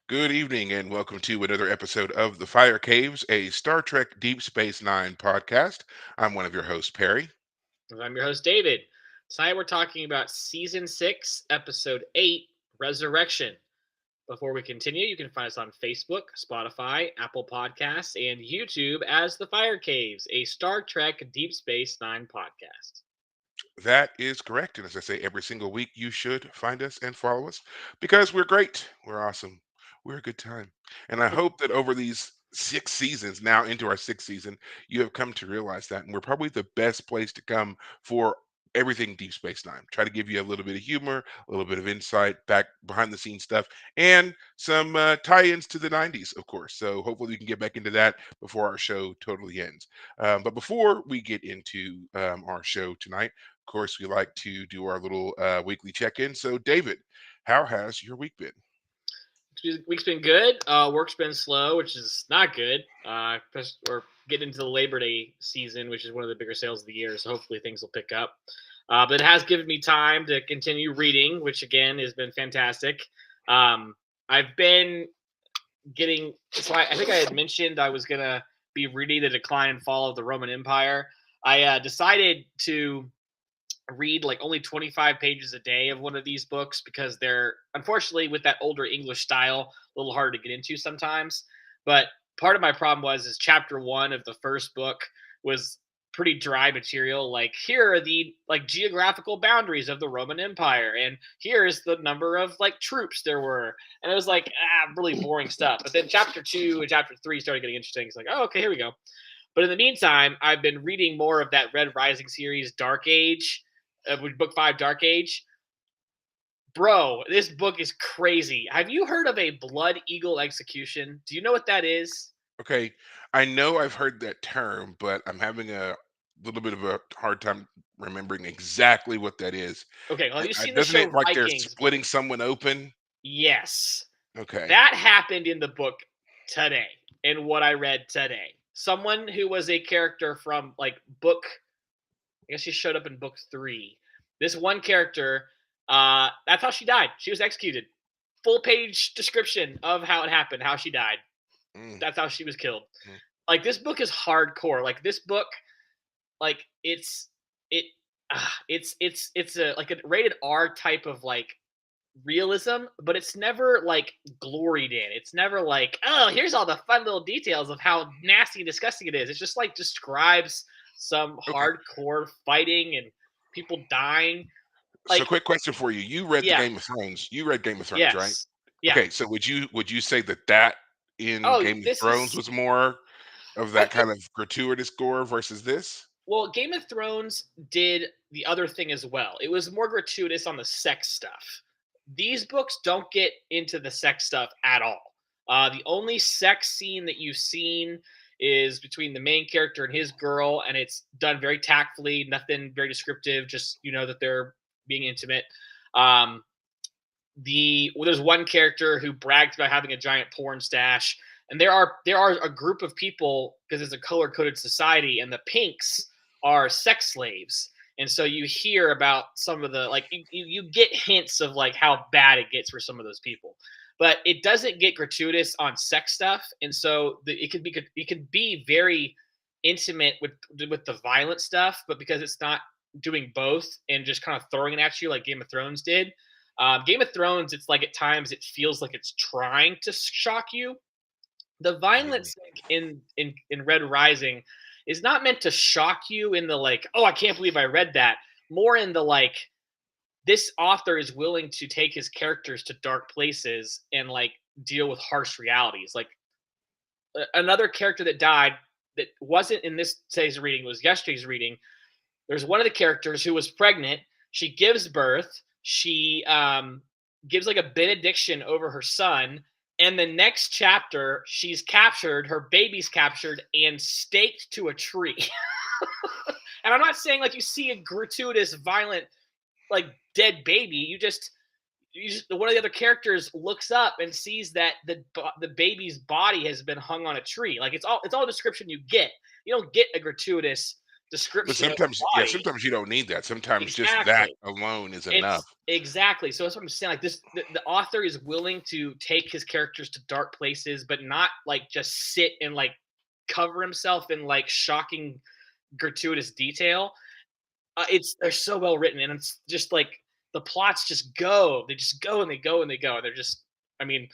Good evening, and welcome to another episode of The Fire Caves, a Star Trek Deep Space Nine podcast. I'm one of your hosts, Perry. And I'm your host, David. Tonight we're talking about Season 6, Episode 8, Resurrection. Before we continue, you can find us on Facebook, Spotify, Apple Podcasts, and YouTube as The Fire Caves, a Star Trek Deep Space Nine podcast. That is correct. And as I say, every single week, you should find us and follow us because we're great. We're awesome. We're a good time. And I hope that over these 6 seasons, now into our sixth season, you have come to realize that. And we're probably the best place to come for everything Deep Space Nine. Try to give you a little bit of humor, a little bit of insight, back behind the scenes stuff, and some tie-ins to the 90s, of course. So hopefully we can get back into that before our show totally ends. But before we get into our show tonight, of course, we like to do our little weekly check-in. So, David, how has your week been? Week's been good. Work's been slow, which is not good. We're getting into the Labor Day season, which is one of the bigger sales of the year. So hopefully things will pick up. But it has given me time to continue reading, which again has been fantastic. I've been getting. So I think I had mentioned I was gonna be reading The Decline and Fall of the Roman Empire. I decided to read like only 25 pages a day of one of these books because they're unfortunately with that older English style a little hard to get into sometimes. But part of my problem was is chapter 1 of the first book was pretty dry material. Like, here are the like geographical boundaries of the Roman Empire, and here's the number of like troops there were, and it was like really boring stuff. But then chapter 2 and chapter 3 started getting interesting. It's like, oh, okay, here we go. But in the meantime, I've been reading more of that Red Rising series, Dark Age, book 5, Dark Age. Bro, this book is crazy. Have you heard of a Blood Eagle execution? Do you know what that is? Okay, I know I've heard that term, but I'm having a little bit of a hard time remembering exactly what that is. Okay, well, have you seen the Doesn't show it like they're Vikings, bro? splitting someone open? Yes. Okay. That happened in the book today, in what I read today. Someone who was a character from like book, I guess she showed up in book 3. This one character, that's how she died. She was executed. Full page description of how it happened, how she died. Mm, That's how she was killed. mm. Like, this book is hardcore. Like, this book, like it it's a like a rated R type of like realism, but it's never like gloried in. It's never like, oh, here's all the fun little details of how nasty and disgusting it is. It's just like describes some Okay. hardcore fighting and people dying. So, Like, quick question for you: you read the yeah, Game of Thrones? You read Game of Thrones, right? yes, yeah. Okay. So, would you say that in Oh, Game of this Thrones is was more of I that think. kind of gratuitous gore versus this? Well, Game of Thrones did the other thing as well. It was more gratuitous on the sex stuff. These books don't get into the sex stuff at all. The only sex scene that you've seen is between the main character and his girl, and it's done very tactfully, nothing very descriptive, just that they're being intimate. Um, there's one character who brags about having a giant porn stash, and there are a group of people, because it's a color coded society, and the pinks are sex slaves. And so you hear about some of the like you get hints of like how bad it gets for some of those people, but it doesn't get gratuitous on sex stuff. And so it can be very intimate with the violent stuff, but because it's not doing both and just kind of throwing it at you like Game of Thrones did. Game of Thrones, it's like at times it feels like it's trying to shock you. The Mm, violence in Red Rising is not meant to shock you in the like, oh, I can't believe I read that. More in the like, this author is willing to take his characters to dark places and like deal with harsh realities. Like, another character that died that wasn't in this today's reading, was yesterday's reading. There's one of the characters who was pregnant. She gives birth. She gives like a benediction over her son. And the next chapter, she's captured, her baby's captured and staked to a tree. And I'm not saying like you see a gratuitous, violent, like dead baby. You just one of the other characters looks up and sees that the baby's body has been hung on a tree. Like, it's all description you get. You don't get a gratuitous But description of the sometimes, yeah, body. sometimes you don't need that. Sometimes just that Exactly. alone is enough. It's exactly. So that's what I'm saying. Like this, the author is willing to take his characters to dark places, but not like just sit and like cover himself in like shocking, gratuitous detail. It's they're so well written, and it's just like the plots just go. They just go and they go and they go. They're just. I mean,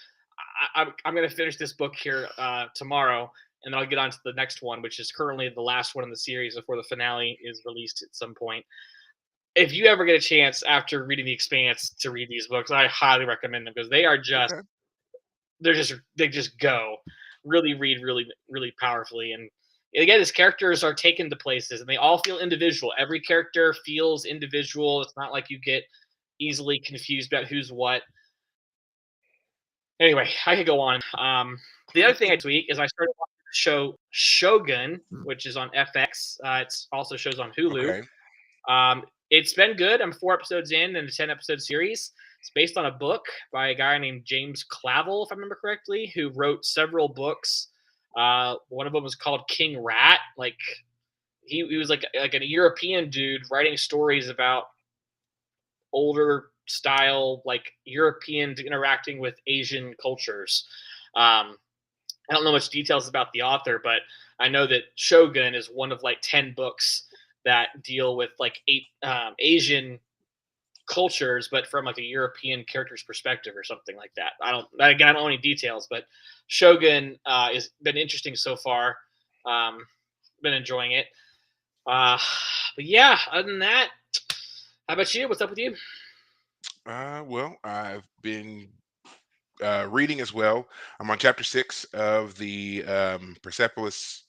I'm gonna finish this book here tomorrow, and then I'll get on to the next one, which is currently the last one in the series before the finale is released at some point. If you ever get a chance after reading The Expanse to read these books, I highly recommend them because they are just Okay. they just go really read really powerfully. And again, his characters are taken to places and they all feel individual. Every character feels individual. It's not like you get easily confused about who's what. Anyway, I could go on. The other thing this week is I started watching the show Shogun, which is on FX. It also shows on Hulu. Okay. It's been good. I'm 4 episodes in a 10 episode series. It's based on a book by a guy named James Clavell, if I remember correctly, who wrote several books. One of them was called King Rat. Like he was like a European dude writing stories about older style like Europeans interacting with Asian cultures. I don't know much details about the author, but I know that Shogun is one of like 10 books that deal with like Asian cultures, but from like a European character's perspective or something like that. I don't know any details, but Shogun has been interesting so far. Um, been enjoying it. Uh, but yeah, other than that, how about you? What's up with you? Well, I've been reading as well. I'm on chapter 6 of the Persepolis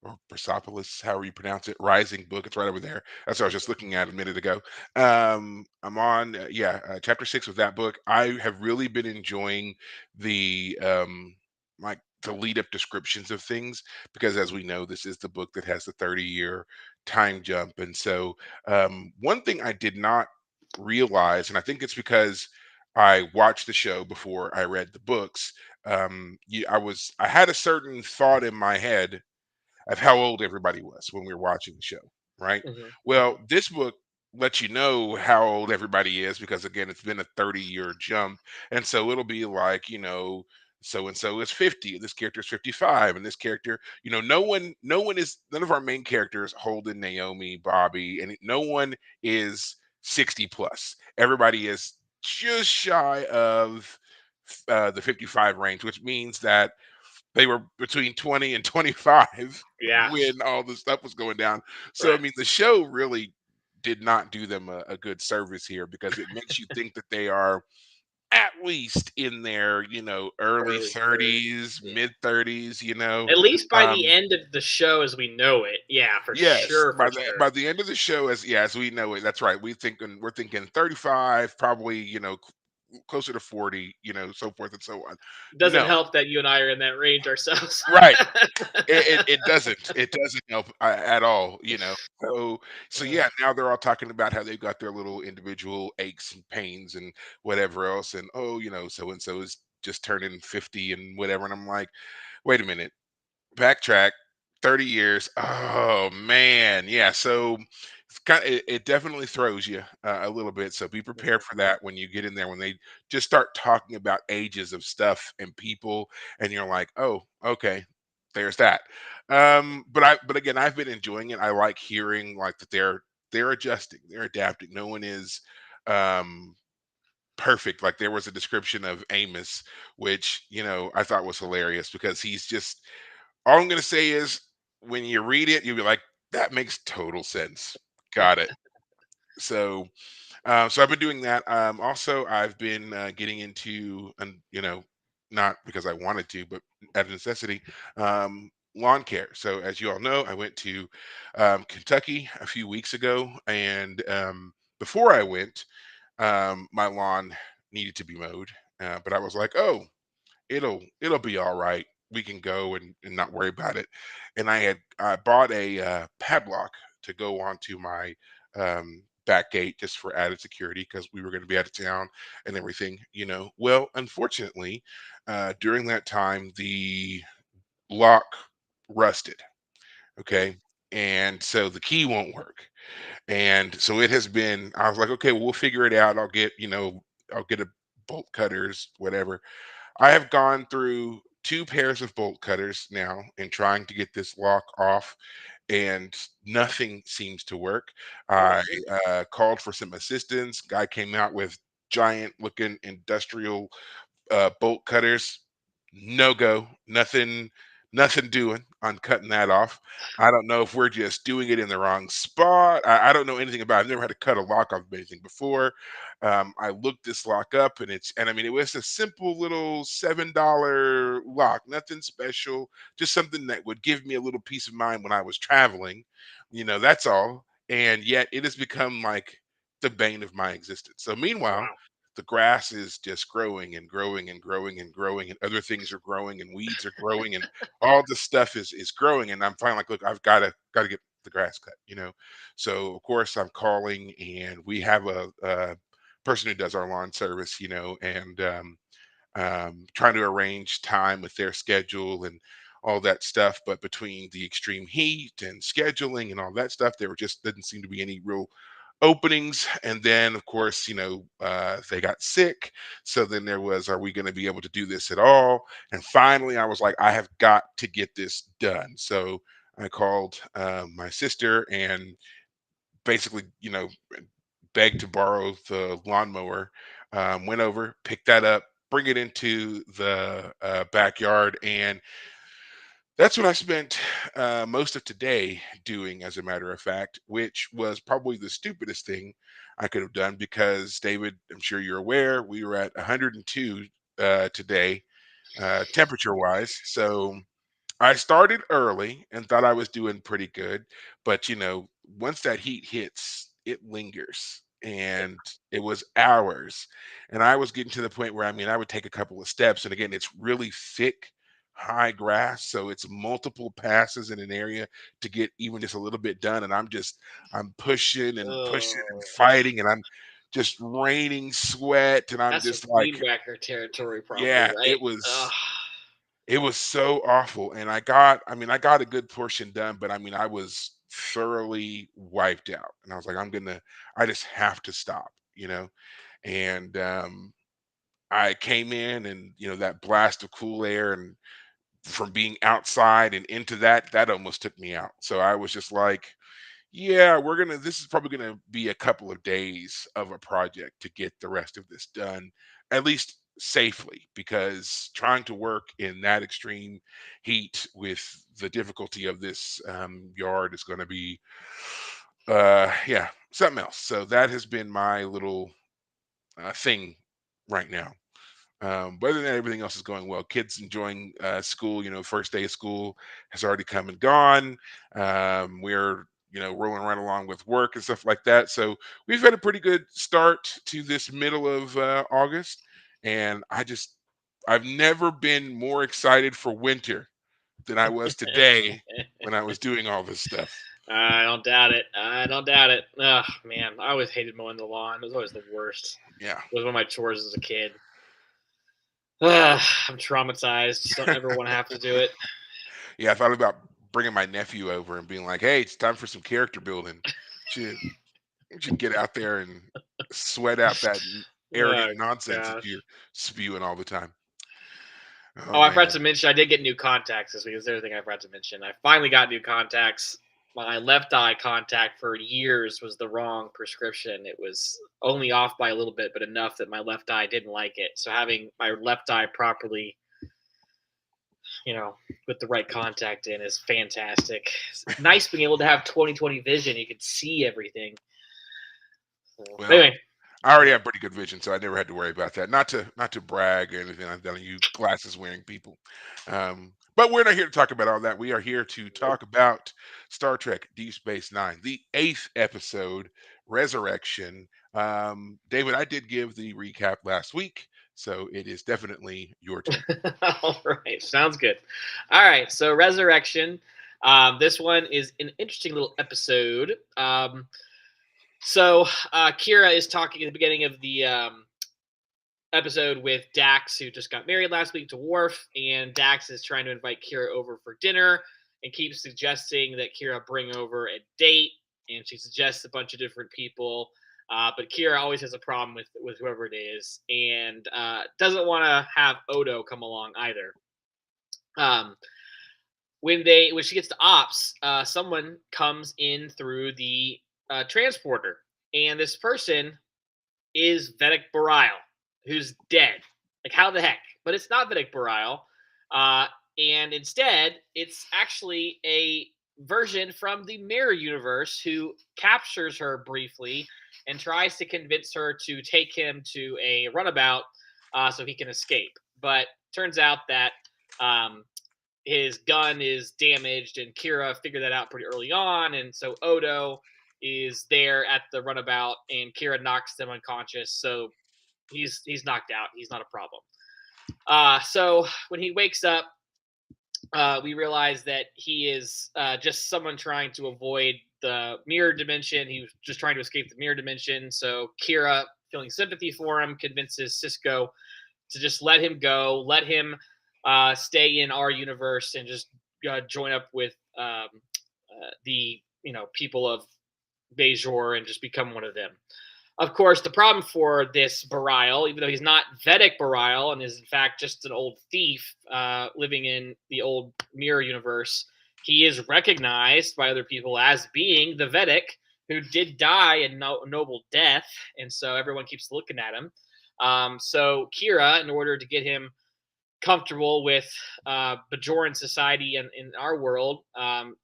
or Persepolis, however you pronounce it, Rising book. It's right over there. That's what I was just looking at a minute ago. I'm on, chapter 6 of that book. I have really been enjoying the like the lead up descriptions of things because, as we know, this is the book that has the 30-year time jump. And so, one thing I did not realize, and I think it's because I watched the show before I read the books. I had a certain thought in my head of how old everybody was when we were watching the show, right? Hmm. Well, Hmm. this book lets you know how old everybody is because again, it's been a 30-year jump. And so it'll be like, so and so is 50, this character is 55, and this character, none of our main characters, Holden, Naomi, Bobby, and no one is 60 plus. Everybody is just shy of the 55 range, which means that they were between 20 and 25 Yeah, when all this stuff was going down. So, I right. mean, the show really did not do them a good service here because it makes you think that they are at least in their, early Early 30s. 30s, Yeah. mid 30s, At least by the Um, end of the show as we know it. Yeah, for yes, sure, by for the sure. by the end of the show, as we know it, that's right. We're thinking 35, probably, closer to 40, so forth and so on. Doesn't No, help that you and I are in that range ourselves. right. It doesn't help at all, so Ugh, yeah, now they're all talking about how they've got their little individual aches and pains and whatever else, and oh, so and so is just turning 50 and whatever, and I'm like, wait a minute, backtrack 30 years. Oh man, yeah. So it definitely throws you a little bit, so be prepared mhm. for that when you get in there, when they just start talking about ages of stuff and people, and you're like, oh, okay, there's that. But again, I've been enjoying it. I like hearing like that they're adjusting, they're adapting. No one is um perfect. Like there was a description of Amos, which I thought was hilarious because he's just, all I'm gonna say is when you read it, you'll be like, that makes total sense. Got it. So, so I've been doing that. Also, I've been getting into, and not because I wanted to, but out of necessity, lawn care. So, as you all know, I went to Kentucky a few weeks ago, and before I went, my lawn needed to be mowed. But I was like, oh, it'll be all right. We can go and not worry about it. And I bought a padlock to go onto my back gate just for added security because we were going to be out of town and everything. Well, unfortunately, during that time the lock rusted. Okay. and so the key won't work. And so it has been. I was like, okay, well, we'll figure it out. I'll get a bolt cutters, whatever. I have gone through two pairs of bolt cutters now in trying to get this lock off, and nothing seems to work. I Oh, called for some assistance. Guy came out with giant looking industrial bolt cutters. No go. Nothing doing on cutting that off. I don't know if we're just doing it in the wrong spot. I don't know anything about it. I've never had to cut a lock off of anything before. I looked this lock up, and I mean, it was a simple little $7 lock, nothing special, just something that would give me a little peace of mind when I was traveling. That's all. And yet it has become like the bane of my existence. So meanwhile, wow. the grass is just growing and growing and growing and growing, and other things are growing, and weeds are growing, and all this stuff is growing. And I'm finally like, look, I've got to get the grass cut. So of course I'm calling, and we have a person who does our lawn service, and trying to arrange time with their schedule and all that stuff. But between the extreme heat and scheduling and all that stuff, there just didn't seem to be any real openings. And then of course, they got sick. So then there was, are we going to be able to do this at all? And finally I was like, I have got to get this done. So I called my sister and basically, begged to borrow the lawnmower. Went over, picked that up, bring it into the backyard, and that's what I spent most of today doing, as a matter of fact, which was probably the stupidest thing I could have done because, David, I'm sure you're aware, we were at 102 today, temperature wise. So I started early and thought I was doing pretty good, but once that heat hits, it lingers. And it was hours. And I was getting to the point where, I mean, I would take a couple of steps. And again, it's really thick, high grass. So it's multiple passes in an area to get even just a little bit done. And I'm pushing and Oh, fighting, and I'm just raining sweat. And I'm that's some just weed like, whacker territory, probably, yeah, right? Ugh. it was so awful, and I got a good portion done, but I mean, I was thoroughly wiped out, and I was like, I just have to stop, and I came in, and that blast of cool air, and from being outside and into that almost took me out. So I was just like, yeah, this is probably gonna be a couple of days of a project to get the rest of this done, at least safely, because trying to work in that extreme heat with the difficulty of this yard is going to be, yeah, something else. So that has been my little thing right now. But other than that, everything else is going well. Kids enjoying school. First day of school has already come and gone. We're rolling right along with work and stuff like that. So we've had a pretty good start to this middle of August, and I've never been more excited for winter than I was today when I was doing all this stuff. I don't doubt it. I don't doubt it. Oh man, I always hated mowing the lawn. It was always the worst. Yeah. It was one of my chores as a kid. Ugh, I'm traumatized. Just don't ever want to have to do it. Yeah, I thought about bringing my nephew over and being like, "Hey, it's time for some character building. Should you should get out there and sweat out that Oh arrogant nonsense that you're gosh. spewing all the time." Oh Oh, I forgot man. to mention I did get new contacts this week. That's the other thing I forgot to mention. I finally got new contacts. My left eye contact for years was the wrong prescription. It was only off by a little bit, but enough that my left eye didn't like it. So having my left eye properly, you know, with the right contact in is fantastic. It's nice being able to have 20/20 vision. You can see everything. So, Well, anyway, I already have pretty good vision, so I never had to worry about that. Not to brag or anything like that on you glasses wearing people. But we're not here to talk about all that. We are here to nope. talk about Star Trek Deep Space Nine, the eighth episode, Resurrection. David, I did give the recap last week, so it is definitely your turn. All right, sounds good. All right, so Resurrection. This one is an interesting little episode. Kira is talking at the beginning of the episode with Dax, who just got married last week to Worf, and Dax is trying to invite Kira over for dinner. and keeps suggesting that Kira bring over a date, and she suggests a bunch of different people. But Kira always has a problem with whoever it is, and doesn't want to have Odo come along either. Um, when she gets to ops, someone comes in through the transporter, and this person is Vedek Bareil, who's dead. Like, how the heck? But it's not Vedek Bareil, uh, and instead it's actually a version from the mirror universe who captures her briefly and tries to convince her to take him to a runabout so he can escape. But turns out that um, his gun is damaged, and Kira figured that out pretty early on, and so Odo is there at the runabout, and Kira knocks them unconscious, so he's knocked out. He's not a problem. So when he wakes up, we realize that he is just someone trying to avoid the mirror dimension. He was just trying to escape the mirror dimension. So Kira, feeling sympathy for him, convinces Cisco to just let him go, let him stay in our universe, and just join up with the people of Bejor and just become one of them. Of course, the problem for this Bareil, even though he's not Vedek Bareil and is in fact just an old thief living in the old mirror universe, he is recognized by other people as being the Vedek who did die a noble death, and so everyone keeps looking at him. So Kira, in order to get him comfortable with Bajoran society and in our world,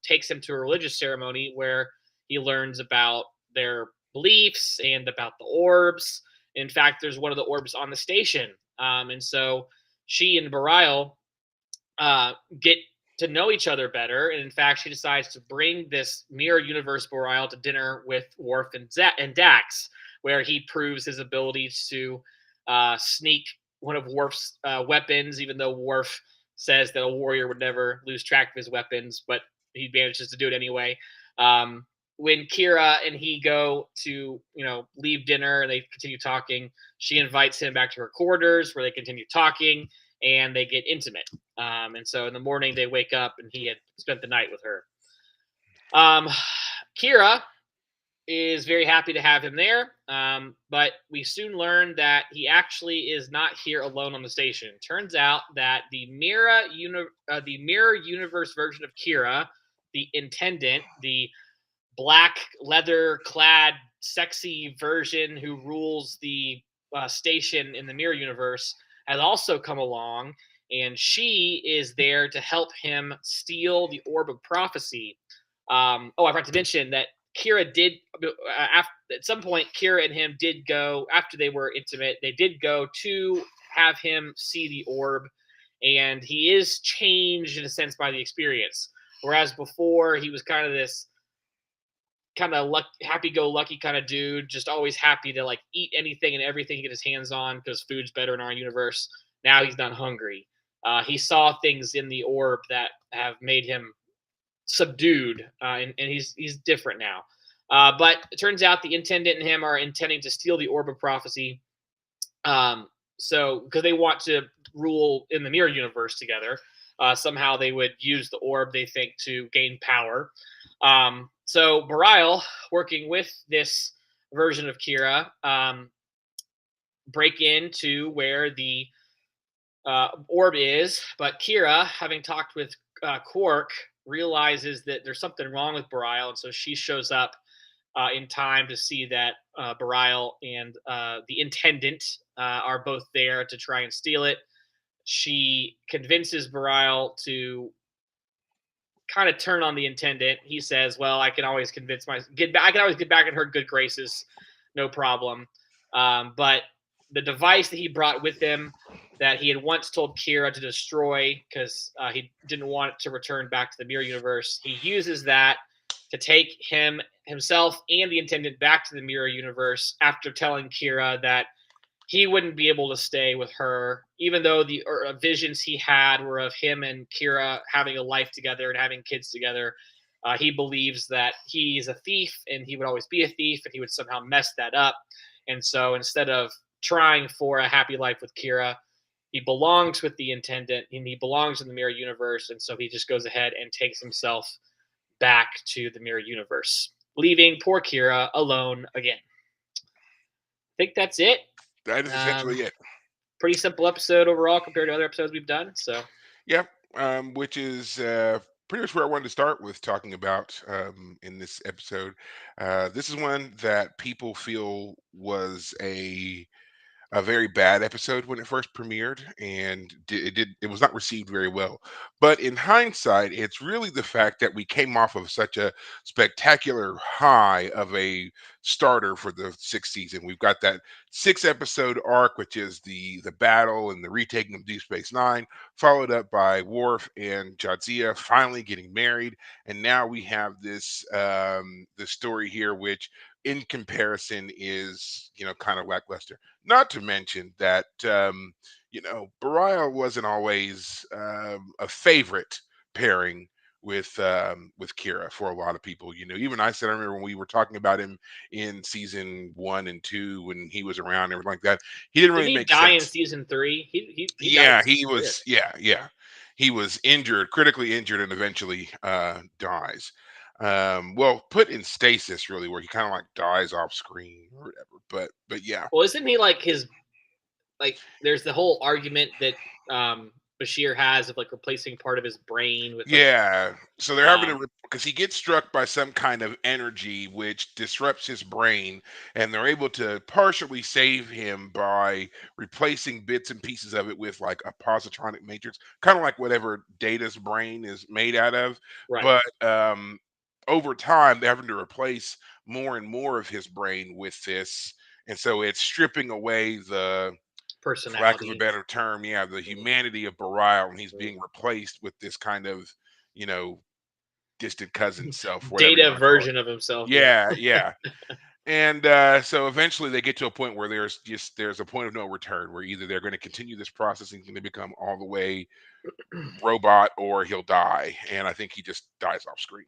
takes him to a religious ceremony where he learns about their beliefs and about the orbs. In fact, there's one of the orbs on the station. And so she and Bareil get to know each other better. And in fact, she decides to bring this mirror universe Bareil to dinner with Worf and Dax, where he proves his abilities to sneak one of Worf's weapons, even though Worf says that a warrior would never lose track of his weapons, but he manages to do it anyway. When Kira and he go to, leave dinner and they continue talking, she invites him back to her quarters where they continue talking and they get intimate. And so in the morning they wake up and he had spent the night with her. Kira is very happy to have him there, but we soon learn that he actually is not here alone on the station. Turns out that the mirror universe version of Kira, the intendant, the black leather clad sexy version who rules the station in the mirror universe, has also come along, and she is there to help him steal the orb of prophecy. I forgot to mention that Kira did at some point. Kira and him did go, after they were intimate, they did go to have him see the orb, and he is changed in a sense by the experience. Whereas before he was kind of this kind of happy-go-lucky kind of dude, just always happy to like eat anything and everything he get his hands on because food's better in our universe. Now he's not hungry. He saw things in the orb that have made him subdued, and he's different now. But it turns out the intendant and him are intending to steal the orb of prophecy. So because they want to rule in the mirror universe together, somehow they would use the orb, they think, to gain power. So Bareil, working with this version of Kira, break into where the orb is, but Kira, having talked with Quark, realizes that there's something wrong with Bareil, and so she shows up in time to see that Bareil and the intendant are both there to try and steal it. She convinces Bareil to kind of turn on the intendant. He says, "Well, I can always I can always get back in her good graces, no problem." But the device that he brought with him, that he had once told Kira to destroy because he didn't want it to return back to the mirror universe, he uses that to take himself and the intendant back to the mirror universe after telling Kira that he wouldn't be able to stay with her, even though the visions he had were of him and Kira having a life together and having kids together. He believes that he's a thief and he would always be a thief, and he would somehow mess that up. And so instead of trying for a happy life with Kira, he belongs with the intendant and he belongs in the mirror universe, and so he just goes ahead and takes himself back to the mirror universe, leaving poor Kira alone again. I think that's it. That is Um, essentially it. Pretty simple episode overall compared to other episodes we've done. So Yep, which is pretty much where I wanted to start with talking about in this episode. This is one that people feel was a very bad episode when it first premiered, and it was not received very well. But in hindsight, it's really the fact that we came off of such a spectacular high of a starter for the sixth season. We've got that 6 episode arc, which is the battle and the retaking of Deep Space Nine, followed up by Worf and Jadzia finally getting married, and now we have this story here, which in comparison is kind of lackluster. Not to mention that Bareil wasn't always a favorite pairing with Kira for a lot of people. Even I said I remember when we were talking about him in season 1 and 2 when he was around and everything like that. He didn't didn't really he make die in sense. season 3? He died in Yeah, season he 3. was. Yeah, yeah, he was injured, critically injured, and eventually dies. Well, put in stasis, really, where he kind of like dies off screen or whatever. But yeah, Well, isn't he like his like? There's the whole argument that Bashir has of like replacing part of his brain with like yeah. So they're having um to because he gets struck by some kind of energy which disrupts his brain, and they're able to partially save him by replacing bits and pieces of it with like a positronic matrix, kind of like whatever Data's brain is made out of. right But over time, they're having to replace more and more of his brain with this, and so it's stripping away for lack of a personality. better term, yeah, the Mhm, humanity of Bareil, and he's mhm. being replaced with this kind of, you know, distant cousin self, whatever you Data want to call it. version of himself. Yeah. Yeah, yeah. And so eventually they get to a point where there's a point of no return where either they're going to continue this process and he's going to become all the way robot or he'll die. And I think he just dies off screen.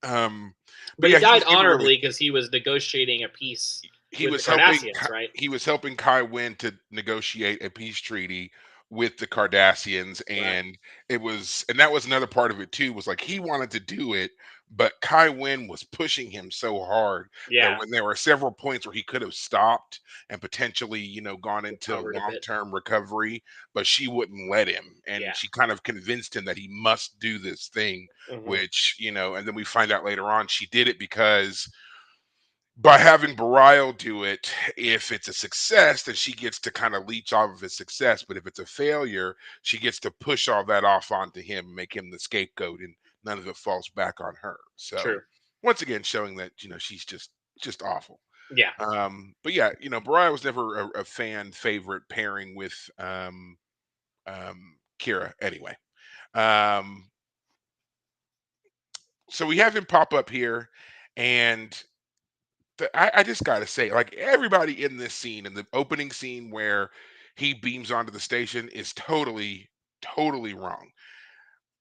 Um, but But he yeah, he died was never really honorably because he was negotiating a peace he with the was helping Cardassians, right? he was helping Kai Wynn to negotiate a peace treaty with the Cardassians, Right. and that was another part of it too, was like he wanted to do it, but Kai Wynn was pushing him so hard that Yeah. when there were several points where he could have stopped and potentially, gone into Recovered a bit. long-term recovery, but she wouldn't let him. And Yeah. she kind of convinced him that he must do this thing, Hmm. which, and then we find out later on she did it because by having Bareil do it, if it's a success, then she gets to kind of leech off of his success. But if it's a failure, she gets to push all that off onto him, make him the scapegoat, and none of it falls back on her. So True. once again, showing that she's just awful. Yeah. But yeah, Bareil was never a fan favorite pairing with Kira anyway. Um, so we have him pop up here, and I just gotta say, like everybody in this scene, in the opening scene where he beams onto the station, is totally, totally wrong.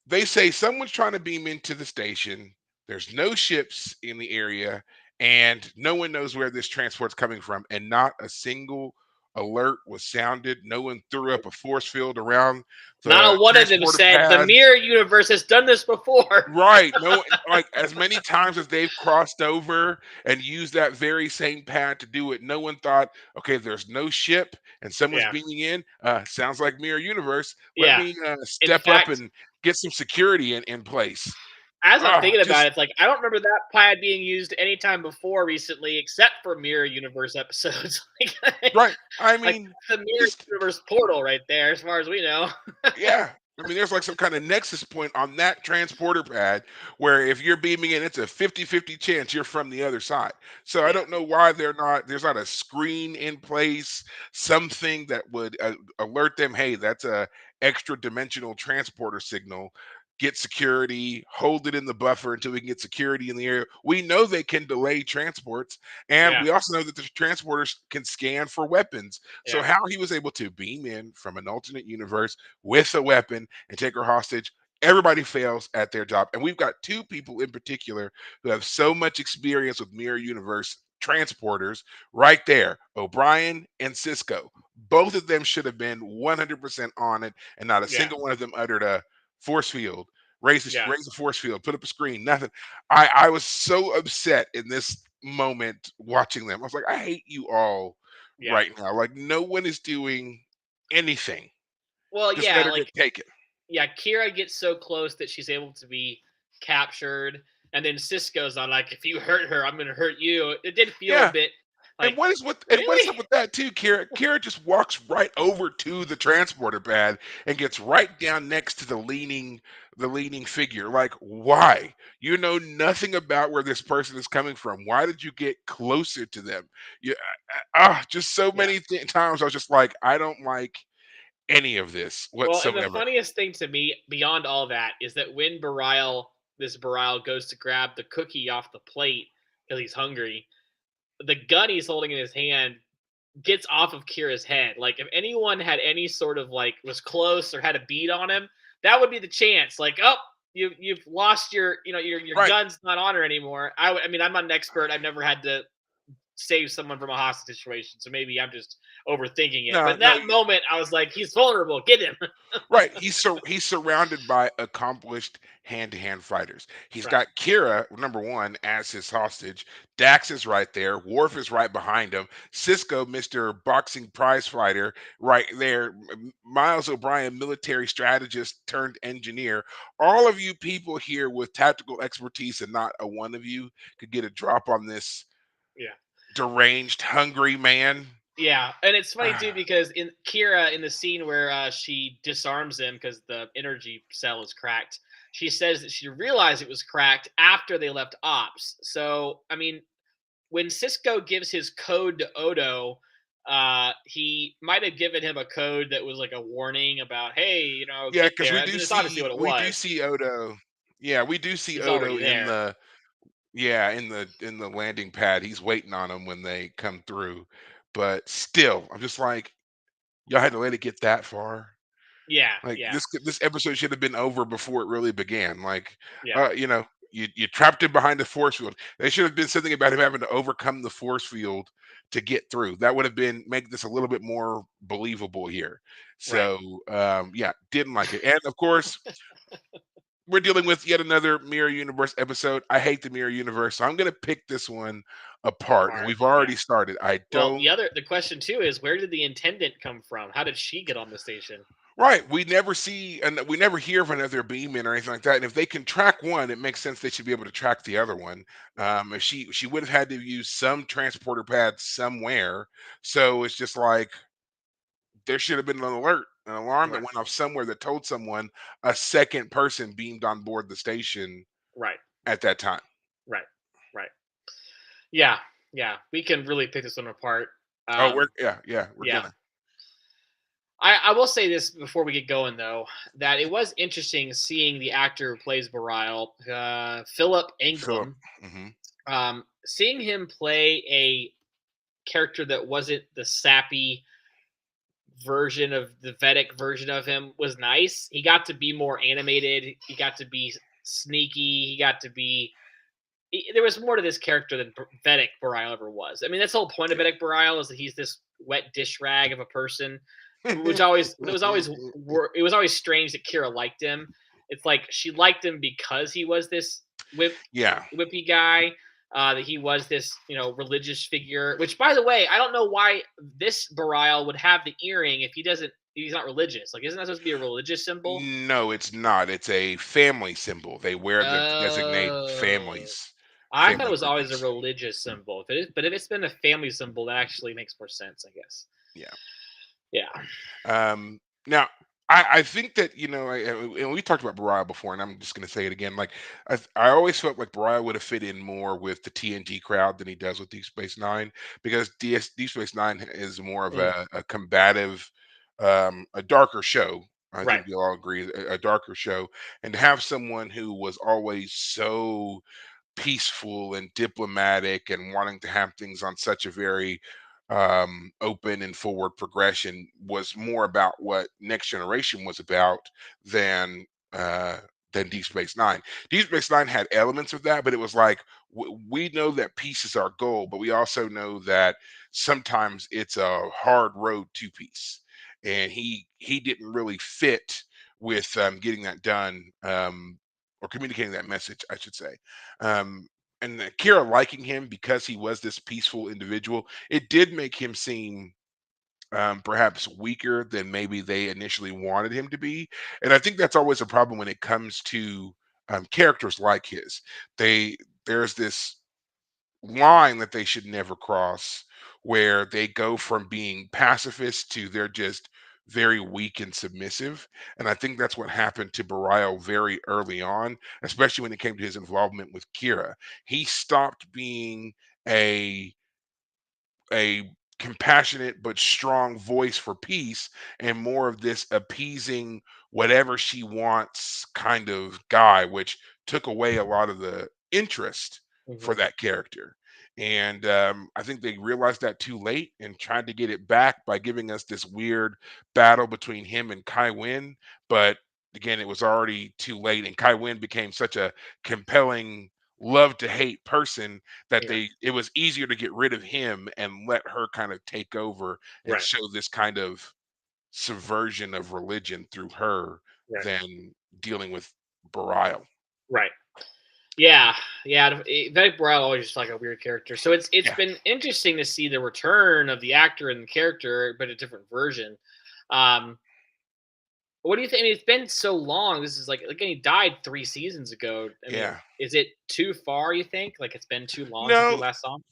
They say someone's trying to beam into the station. There's no ships in the area, and no one knows where this transport's coming from. And not a single alert was sounded. No one threw up a force field around Not the a one of them transporter said the pad. mirror universe has done this before. Right. No, like as many times as they've crossed over and used that very same pad to do it, no one thought, okay, there's no ship and someone's Yeah. beaming in. Sounds like Mirror Universe. Let Yeah. me In step up fact, and get some security in place. as I'm thinking about it, Just it's like I don't remember that pad being used anytime before recently, except for Mirror Universe episodes. right. I Like mean, the Mirror just Universe portal right there, as far as we know. yeah. I mean, there's like some kind of nexus point on that transporter pad where if you're beaming in, it's a 50-50 chance you're from the other side. So I Yeah. don't know why there's not a screen in place, something that would alert them, hey, that's a extra dimensional transporter signal. Get security, hold it in the buffer until we can get security in the area. We know they can delay transports, and Yeah. we also know that the transporters can scan for weapons. So Yeah. how he was able to beam in from an alternate universe with a weapon and take her hostage. Everybody fails at their job. And we've got two people in particular who have so much experience with Mirror Universe transporters right there, O'Brien and Cisco. Both of them should have been 100% on it, and not a Yeah. single one of them uttered a force field, Yeah. raise the force field, put up a screen, nothing. I was so upset in this moment watching them. I was like, I hate you all Yeah. right now. Like no one is doing anything. Well, Just yeah, let her like get taken. yeah, Kira gets so close that she's able to be captured, and then Cisco's on like, if you hurt her, I'm gonna hurt you. It did feel a Yeah. bit And like, what is really? up with that too, Kira? Kira just walks right over to the transporter pad and gets right down next to the leaning figure. Like, why? You know nothing about where this person is coming from. Why did you get closer to them? You, just so Yeah. many times I was just like, I don't like any of this Well, and the whatsoever. funniest thing to me beyond all that is that when this Bareil goes to grab the cookie off the plate because he's hungry, the gun he's holding in his hand gets off of Kira's head. Like if anyone had any sort of like was close or had a bead on him, that would be the chance. Like, oh, you've lost your your Right. gun's not on her anymore. I mean, I'm not an expert. I've never had to save someone from a hostage situation, so maybe I'm just overthinking it. But No, in no, that moment, I was like, he's vulnerable. Get him. right. He's surrounded by accomplished hand-to-hand fighters. He's Right. got Kira, number one, as his hostage. Dax is right there. Worf is right behind him. Cisco, Mr. Boxing prize fighter, right there. Miles O'Brien, military strategist turned engineer. All of you people here with tactical expertise, and not a one of you could get a drop on this Yeah. deranged, hungry man. Yeah, and it's funny too because in Kira in the scene where she disarms him because the energy cell is cracked, she says that she realized it was cracked after they left ops. So I mean, when Cisco gives his code to Odo, he might have given him a code that was like a warning about, hey, Yeah, get because there. I mean, it's obviously what it we do was. see Odo. Yeah, we do see He's Odo already in there. the yeah, in the landing pad. He's waiting on them when they come through. But still, I'm just like, y'all had to let it get that far. Yeah, Like yeah, this episode should have been over before it really began. Like, yeah. you trapped him behind the force field. There should have been something about him having to overcome the force field to get through. That would have been make this a little bit more believable here. Right. So yeah, didn't like it. And of course, we're dealing with yet another Mirror Universe episode. I hate the Mirror Universe, so I'm gonna pick this one apart. And Apart. we've Yeah. already started. I Well, don't the question too is where did the intendant come from? How did she get on the station? right. We never see and we never hear of another beam in or anything like that. And if they can track one, it makes sense they should be able to track the other one. If she would have had to use some transporter pad somewhere. So it's just like there should have been an alert, an alarm that Right. went off somewhere that told someone a second person beamed on board the station Right. at that time. Right. Right. Yeah. Yeah. We can really pick this one apart. Oh, Um, we're yeah. gonna. I will say this before we get going though, that it was interesting seeing the actor who plays Bareil, Philip Philip. Anglum, Hmm. seeing him play a character that wasn't the sappy version of the Vedek version of him was nice. He got to be more animated. He got to be sneaky. He got to be. There was more to this character than Vedek Bareil ever was. I mean, that's the whole point of Vedek Bareil is that he's this wet dish rag of a person, which always it was always strange that Kira liked him. It's like she liked him because he was this Yeah. whippy guy, that he was this religious figure. Which, by the way, I don't know why this Bareil would have the earring if he's not religious. Like, isn't that supposed to be a religious symbol? No, it's not. It's a family symbol. They wear them to designate Oh, I thought it family was always a groupings. religious symbol. But if it's been a family symbol, that actually makes more sense, I guess. Yeah. Yeah, Now, I think that and we talked about Mariah before, and I'm just going to say it again. Like, I always felt like Mariah would have fit in more with the TNG crowd than he does with Deep Space Nine, because Deep Space Nine is more of mm, a combative, a darker show. I right, think we all agree, a darker show, and to have someone who was always so peaceful and diplomatic and wanting to have things on such a very open and forward progression was more about what Next Generation was about than uh, than Deep Space Nine. Deep Space Nine had elements of that, but it was like we know that peace is our goal, but we also know that sometimes it's a hard road two piece, and he didn't really fit with getting that done, or communicating that message, I should say. Um, and Kira liking him because he was this peaceful individual, it did make him seem perhaps weaker than maybe they initially wanted him to be. And I think that's always a problem when it comes to characters like his. They there's this line that they should never cross where they go from being pacifist to they're just very weak and submissive. And I think that's what happened to Bareil very early on, especially when it came to his involvement with Kira. He stopped being a a compassionate but strong voice for peace and more of this appeasing whatever she wants kind of guy, which took away a lot of the interest for Hmm. that character. And I think they realized that too late and tried to get it back by giving us this weird battle between him and Kai Wynn. But again, it was already too late, and Kai Wynn became such a compelling love to hate person that Yeah. they it was easier to get rid of him and let her kind of take over and Right. show this kind of subversion of religion through her Right. than dealing with Belial. Right. Yeah, yeah. Vedek Bareil always just like a weird character. So it's Yeah, been interesting to see the return of the actor and the character, but a different version. Um, what do you think? I mean, it's been so long. This is like he died 3 seasons ago. I mean, yeah. is it too far? You think? Like it's been too long since we No, last saw him?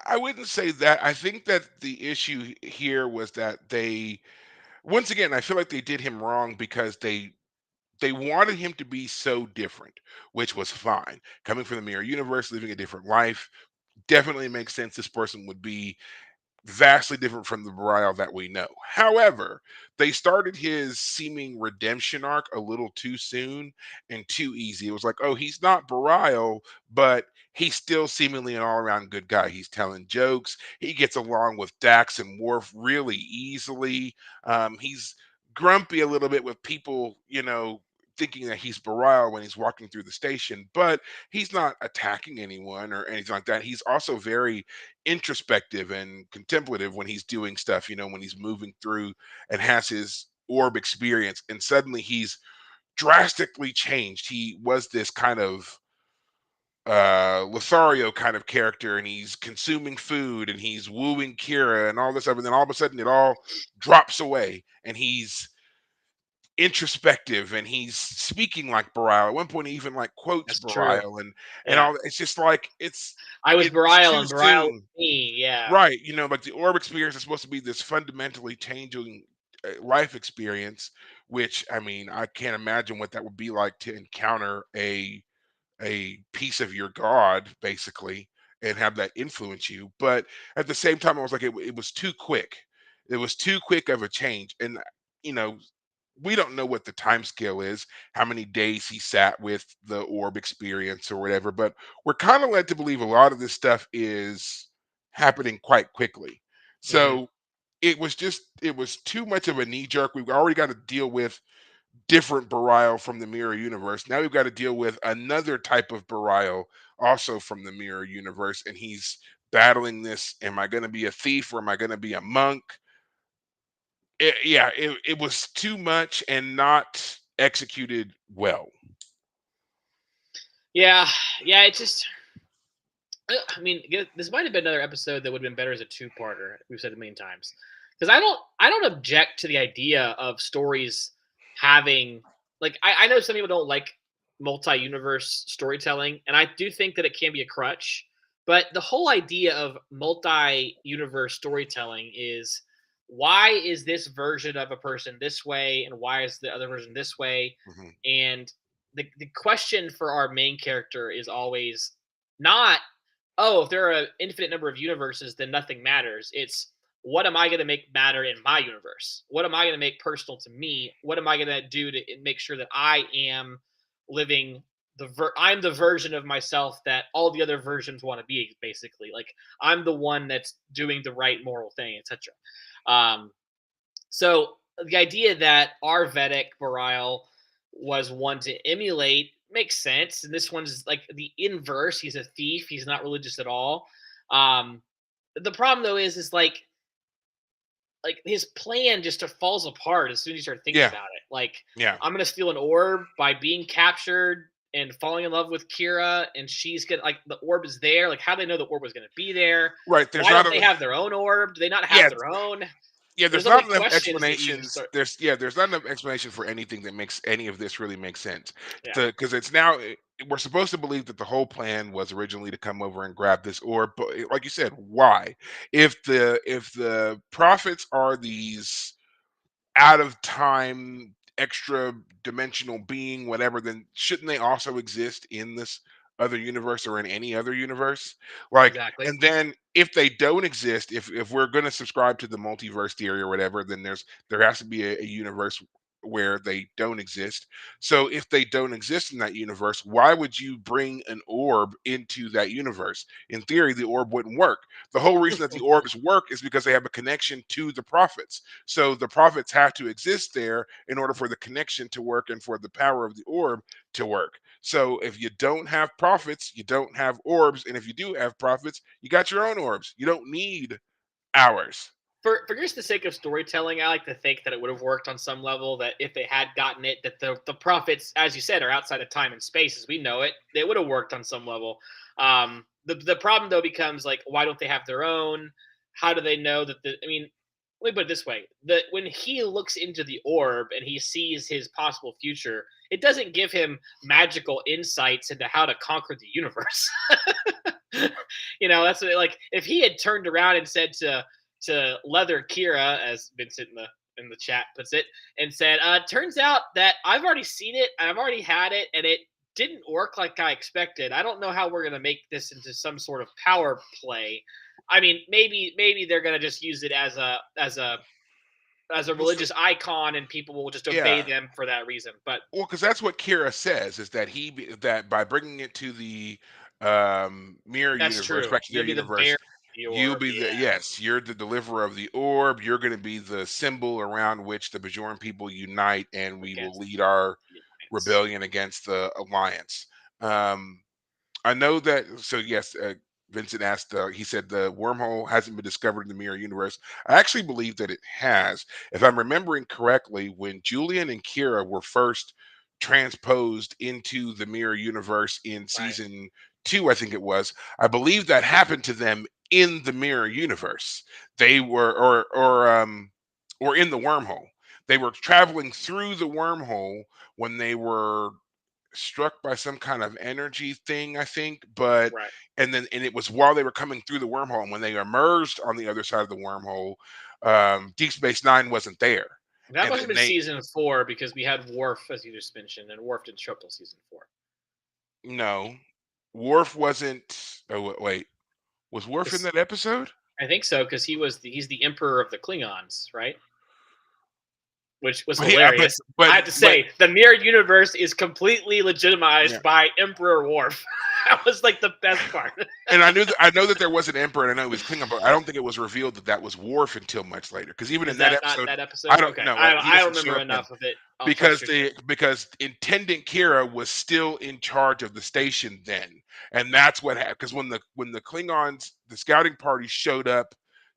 I wouldn't say that. I think that the issue here was that they once again I feel like they did him wrong because they wanted him to be so different, which was fine. Coming from the mirror universe, living a different life, definitely makes sense. This person would be vastly different from the Bareil that we know. However, they started his seeming redemption arc a little too soon and too easy. It was like, oh, he's not Bareil, but he's still seemingly an all-around good guy. He's telling jokes. He gets along with Dax and Worf really easily. He's grumpy a little bit with people, thinking that he's Bareil when he's walking through the station, but he's not attacking anyone or anything like that. He's also very introspective and contemplative when he's doing stuff, when he's moving through and has his orb experience. And suddenly he's drastically changed. He was this kind of Lothario kind of character, and he's consuming food and he's wooing Kira and all this stuff. And then all of a sudden it all drops away and he's introspective and he's speaking like Bareil. At one point he even like quotes That's true. Bareil and Yeah, all. It's just like I was it's Bareil too and Bareil was soon. me. Yeah. Right, like the orb experience is supposed to be this fundamentally changing life experience, which I mean, I can't imagine what that would be like to encounter a piece of your god basically and have that influence you. But at the same time, I was like, it was too quick. It was too quick of a change, and you know, we don't know what the time scale is, how many days he sat with the orb experience or whatever, but we're kind of led to believe a lot of this stuff is happening quite quickly. Hmm. So it was too much of a knee jerk. We've already got to deal with different Bareil from the mirror universe. Now we've got to deal with another type of Bareil also from the mirror universe, and he's battling this. Am I going to be a thief or am I going to be a monk? It was too much and not executed well. Yeah, yeah. It's just I mean, this might have been another episode that would have been better as a two-parter. We've said it a million times because I don't object to the idea of stories having I know some people don't like multi-universe storytelling, and I do think that it can be a crutch. But the whole idea of multi-universe storytelling is why is this version of a person this way, and why is the other version this way? Mhm. And the question for our main character is always not, oh, if there are an infinite number of universes, then nothing matters. It's what am I going to make matter in my universe? What am I going to make personal to me? What am I going to do to make sure that I am living I'm the version of myself that all the other versions want to be, basically. Like I'm the one that's doing the right moral thing, etc. Um, so the idea that our Vedek Bareil was one to emulate makes sense. And this one's like the inverse. He's a thief. He's not religious at all. Um, The problem though is like his plan just falls apart as soon as you start thinking Yeah, about it. Like, yeah. I'm gonna steal an orb by being captured and falling in love with Kira, and she's gonna like the orb is there. Like, how do they know the orb was gonna be there? Right. There's Why not don't they a have their own orb? Do they not have yeah. their own? Yeah, There's there's so many not enough questions that you just explanations. start. There's not enough explanation for anything that makes any of this really make sense. Yeah, Because it's now we're supposed to believe that the whole plan was originally to come over and grab this orb, but like you said, why? If the prophets are these out of time, extra dimensional being, whatever, then shouldn't they also exist in this other universe or in any other universe? Like, exactly. and then if they don't exist, if we're going to subscribe to the multiverse theory or whatever, then there has to be a universe where they don't exist. So if they don't exist in that universe, why would you bring an orb into that universe? In theory, the orb wouldn't work. The whole reason that the orbs work is because they have a connection to the prophets. So the prophets have to exist there in order for the connection to work and for the power of the orb to work. So if you don't have prophets, you don't have orbs. And if you do have prophets, you got your own orbs. You don't need ours. For just the sake of storytelling, I like to think that it would have worked on some level. That if they had gotten it, that the prophets, as you said, are outside of time and space as we know it. They would have worked on some level. The problem though becomes like, why don't they have their own? How do they know that the? I mean, let me put it this way: that when he looks into the orb and he sees his possible future, it doesn't give him magical insights into how to conquer the universe. That's what, like if he had turned around and said to Leather Kira, as Vincent in the chat puts it, and said, "Turns out that I've already seen it, and I've already had it, and it didn't work like I expected. I don't know how we're gonna make this into some sort of power play. I mean, maybe they're gonna just use it as a Well, so, religious icon, and people will just obey yeah. them for that reason. But Well, because that's what Kira says is that that by bringing it to the mirror that's universe, true. back to their You'll be the bear universe, of the you'll orb, be yeah, you're the deliverer of the orb. You're going to be the symbol around which the Bajoran people unite, and we will against lead our the alliance. rebellion against the alliance. Um, I know that. So yes, Vincent asked. He said the wormhole hasn't been discovered in the mirror universe. I actually believe that it has. If I'm remembering correctly, when Julian and Kira were first transposed into the mirror universe in Right, season two, I think it was. I believe that happened to them in the mirror universe. They were, or in the wormhole. They were traveling through the wormhole when they were struck by some kind of energy thing, I think, but right. and it was while they were coming through the wormhole, and when they emerged on the other side of the wormhole, Deep Space Nine wasn't there, That and must have then been they season 4 because we had Worf, as you just mentioned, and Worf didn't show up till season 4. no, Worf wasn't. Oh wait, was Worf in that episode? I think so because he's the emperor of the Klingons, right? Which was But yeah, hilarious. I have to but say, the mirror universe is completely yeah. legitimized by Emperor Worf. That was like the best part. And I know that there was an emperor, and I know he was Klingon, but I don't think it was revealed that that was Worf until much later. Because even in Is that that not episode, that I episode? don't Okay, know. I don't He I don't doesn't show remember up then. enough of it. I'll trust your judgment. Because intendant Kira was still in charge of the station then, and that's what happened. Because when the Klingons, the scouting party showed up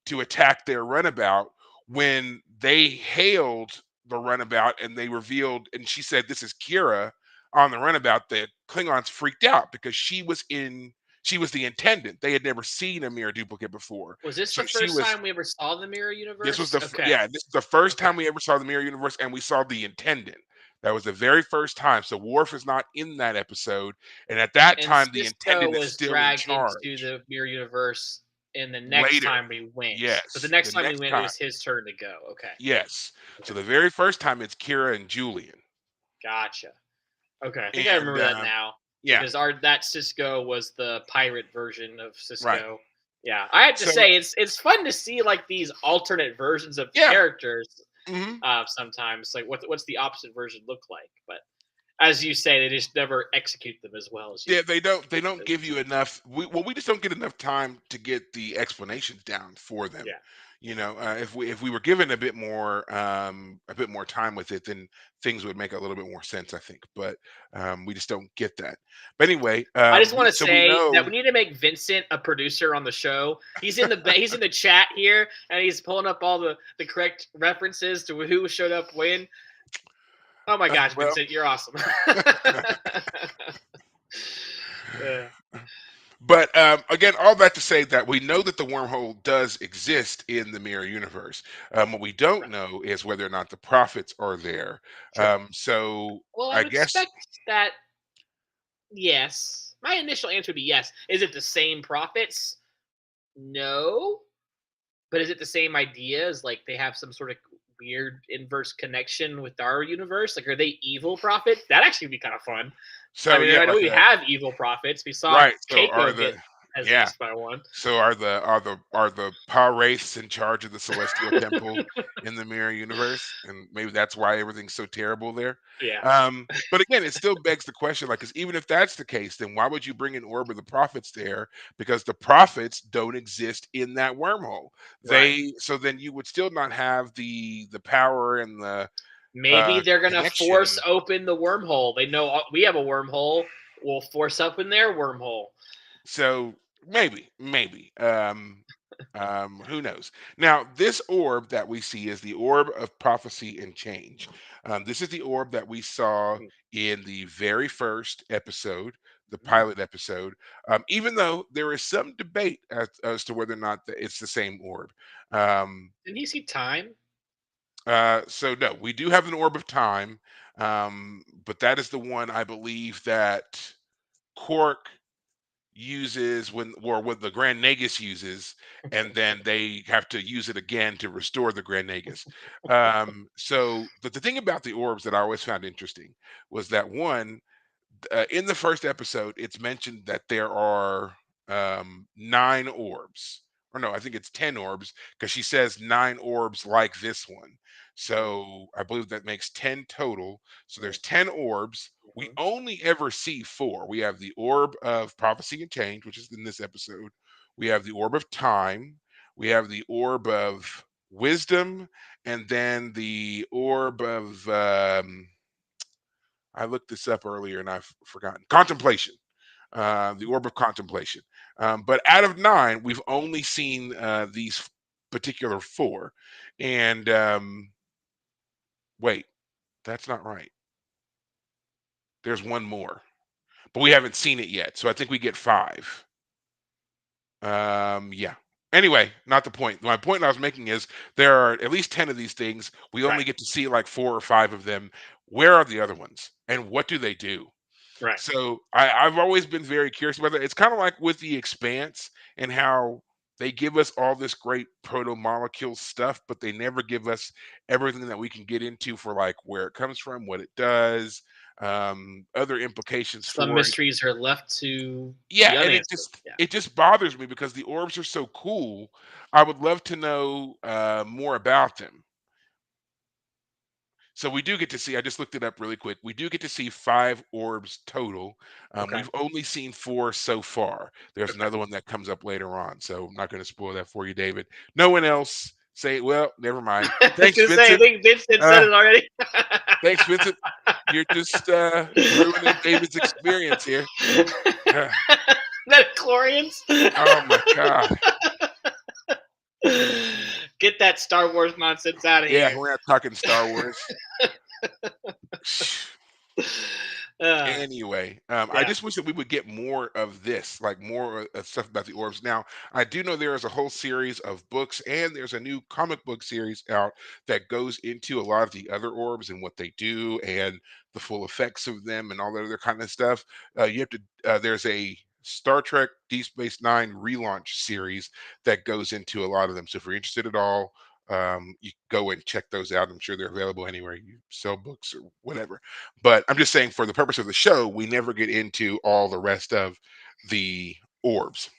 to attack their runabout, when they hailed the runabout and they revealed, and she said, "This is Kira on the runabout." The Klingons freaked out because she was the intendant. They had never seen a mirror duplicate before, Was this so the she first was. time we ever saw the mirror This was universe? Okay, this is the first okay. time we ever saw the mirror universe, and we saw the intendant. That was the very first time. So Worf is not in that episode, and at that And time, the Cisco intendant is was still in dragged into charge. the mirror universe in the next Later, time we went. But the yes, next the time we next went, it time, was his turn to go. Okay. yes. So Okay. the very first time, it's Kira and Julian, Gotcha. Okay. I think I and remember that now yeah, because our that Cisco was the pirate version of right. Cisco. Yeah. I have to So say it's fun to see like these alternate versions of yeah, characters hmm sometimes. Like what's the opposite version look like? But as you say, they just never execute them as well as you yeah. They don't give you enough. We just don't get enough time to get the explanations down for them. yeah. if we were given a bit more time with it, then things would make a little bit more sense, I think. But we just don't get that. But anyway, I just want to so we say that know. we need to make Vincent a producer on the show. He's in the chat here, and he's pulling up all the correct references to who showed up when. Oh my gosh, Well, Vincent, you're awesome. Yeah, but again, all that to say that we know that the wormhole does exist in the mirror universe. What we don't right, know is whether or not the prophets are there. sure. So Well, I I would guess expect that yes. My initial answer would be yes. Is it the same prophets? No. But is it the same idea as like they have some sort of weird inverse connection with our universe? Like, are they evil prophets? That actually would be kind of fun. I so. mean, Yeah, I know like we a have evil prophets. We saw right. So are Keiko get the yeah. possessed by one. So are the power wraiths in charge of the celestial temple in the mirror universe, and maybe that's why everything's so terrible there. Yeah, But again, it still begs the question, like, because even if that's the case, then why would you bring an orb of the prophets there? Because the prophets don't exist in that wormhole. right. So then you would still not have the power and the Maybe they're gonna force connection. open the wormhole. They know we have a wormhole. We'll force open their wormhole. So maybe. Who knows? Now, this orb that we see is the orb of prophecy and change. This is the orb that we saw Mhm, in the very first episode, the mhm. pilot episode. Even though there is some debate as to whether or not it's the same orb. Um, Didn't he see time? so no, we do have an orb of time, but that is the one I believe that Cork uses when the Grand Nagus uses, and then they have to use it again to restore the Grand Nagus. So the thing about the orbs that I always found interesting was that one, in the first episode, it's mentioned that there are 9 orbs. Or no, I think it's 10 orbs because she says 9 orbs like this one. Mhm, So I believe that makes 10 total. So mhm, there's 10 orbs. We mhm, only ever see four. We have the orb of prophecy and change, which is in this episode. We have the orb of time. We have the orb of wisdom, and then the orb of I looked this up earlier and I've forgotten. Contemplation, the orb of contemplation. But out of 9, we've only seen these particular four. And wait, that's not right. There's one more, but we haven't seen it yet. So I think we get 5. Yeah. Anyway, not the point. My point I was making is there are at least 10 of these things. We only right, get to see like 4 or 5 of them. Where are the other ones? And what do they do? right. So I've always been very curious about that. It's kind of like with the expanse and how they give us all this great proto molecule stuff, but they never give us everything that we can get into for like where it comes from, what it does, other implications Some for it. mysteries are left to Yeah, be and unanswered. Yeah, it just bothers me because the orbs are so cool. I would love to know more about them. So we do get to see. I just looked it up really quick. We do get to see 5 orbs total. okay, We've only seen 4 so far. There's okay. another one that comes up later on, so I'm not going to spoil that for you, David. No one else say. Well, never mind. I was Thanks, gonna say, I Vincent. think Vincent said Uh, it already. thanks, Vincent. You're just ruining David's experience here. Uh, Metachlorians. oh my God. Get that Star Wars nonsense out of Yeah, here. we're not talking Star Wars. Uh, Anyway, I yeah. just wish that we would get more of this, like more stuff about the orbs. Now, I do know there is a whole series of books, and there's a new comic book series out that goes into a lot of the other orbs and what they do, and the full effects of them, and all that other kind of stuff. You have to. There's a Star Trek Deep Space Nine relaunch series that goes into a lot of them. So if you're interested at all, you go and check those out. I'm sure they're available anywhere you sell books or whatever. But I'm just saying, for the purpose of the show, we never get into all the rest of the orbs.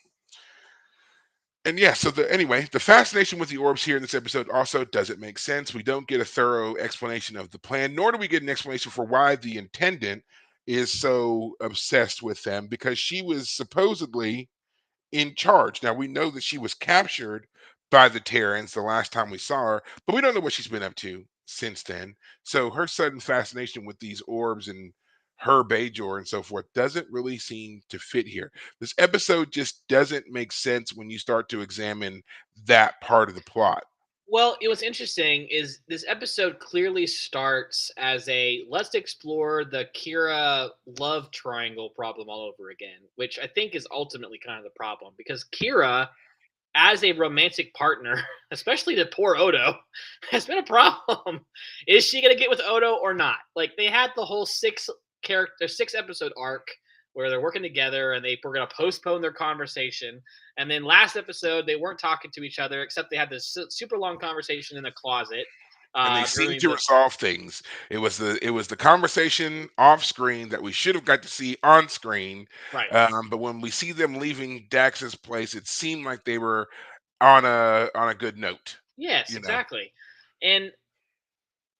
And yeah, so the fascination with the orbs here in this episode also doesn't make sense. We don't get a thorough explanation of the plan, nor do we get an explanation for why the intendant is so obsessed with them, because she was supposedly in charge. Now we know that she was captured, by the Terrans the last time we saw her, but we don't know what she's been up to since then. So her sudden fascination with these orbs and her Bajor and so forth doesn't really seem to fit here. This episode just doesn't make sense when you start to examine that part of the plot. Well, it was interesting is this episode clearly starts as a let's explore the Kira love triangle problem all over again, which I think is ultimately kind of the problem because Kira as a romantic partner, especially to poor Odo, has been a problem. Is she gonna get with Odo or not? Like they had the whole six episode arc where they're working together and they were gonna postpone their conversation. And then last episode they weren't talking to each other except they had this super long conversation in the closet And they seemed during to the resolve things. It was the conversation off screen that we should have got to see on screen. right. But when we see them leaving Dax's place, it seemed like they were on a good note. Yes, You know, exactly. And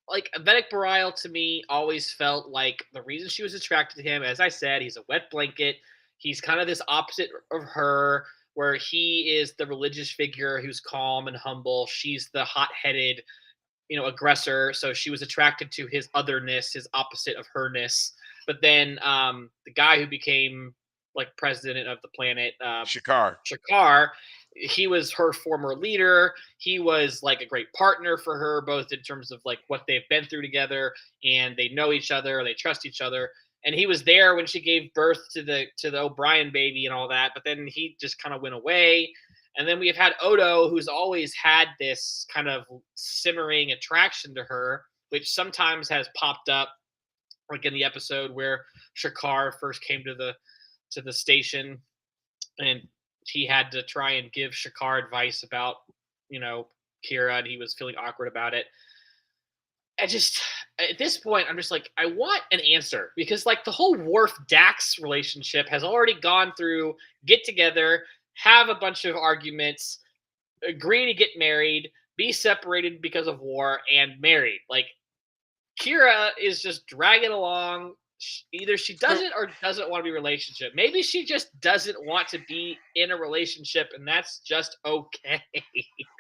like Vedek Bareil to me always felt like the reason she was attracted to him, as I said, he's a wet blanket. He's kind of this opposite of her, where he is the religious figure who's calm and humble. She's the hot-headed, aggressor. So she was attracted to his otherness, his opposite of herness. But then the guy who became like president of the planet, Shakar. Shakar, he was her former leader. He was like a great partner for her, both in terms of like what they've been through together, and they know each other, they trust each other. And he was there when she gave birth to the O'Brien baby and all that. But then he just kind of went away. And then we have had Odo, who's always had this kind of simmering attraction to her, which sometimes has popped up, like in the episode where Shakar first came to the station, and he had to try and give Shakar advice about, you know, Kira, and he was feeling awkward about it. I just at this point I'm just like I want an answer because like the whole Worf Dax relationship has already gone through get together, have a bunch of arguments, agree to get married, be separated because of war, and married. Like Kira is just dragging along. Either she So, doesn't or doesn't want to be in a relationship. Maybe she just doesn't want to be in a relationship, and that's just okay.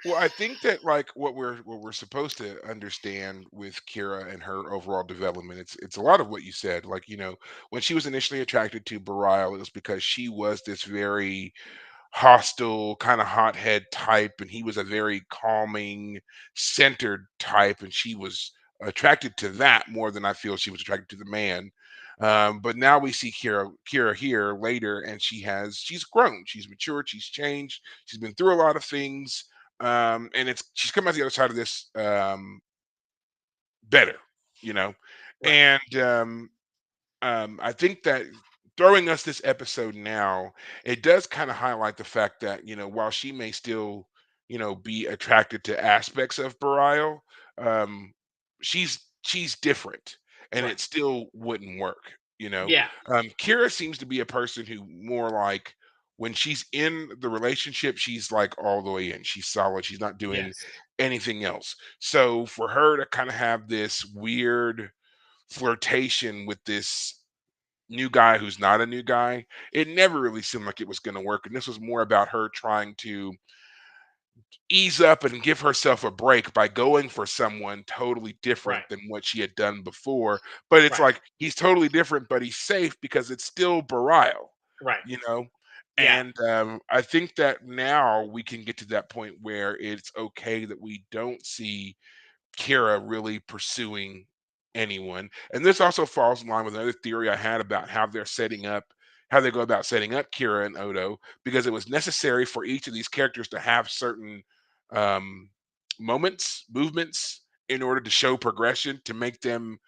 well, I think that like what we're supposed to understand with Kira and her overall development, it's a lot of what you said. Like when she was initially attracted to Bareil, it was because she was this very hostile, kind of hothead type, and he was a very calming, centered type, and she was attracted to that more than I feel she was attracted to the man. But now we see Kira here later, and she's grown, she's matured, she's changed, she's been through a lot of things, and she's come out the other side of this better, you know, Right, and I think that throwing us this episode now, it does kind of highlight the fact that, while she may still, be attracted to aspects of Belial, um, she's different and right. it still wouldn't work, you know. Yeah, Kira seems to be a person who more like when she's in the relationship, she's like all the way in. She's solid. She's not doing yes, anything else. So for her to kind of have this weird flirtation with this new guy who's not a new guy, it never really seemed like it was going to work. And this was more about her trying to ease up and give herself a break by going for someone totally different right, than what she had done before. But it's right, like he's totally different, but he's safe because it's still Bareil, right. you know? Yeah, And I think that now we can get to that point where it's okay that we don't see Kira really pursuing anyone. And this also falls in line with another theory I had about how they go about setting up Kira and Odo, because it was necessary for each of these characters to have certain um, movements in order to show progression to make them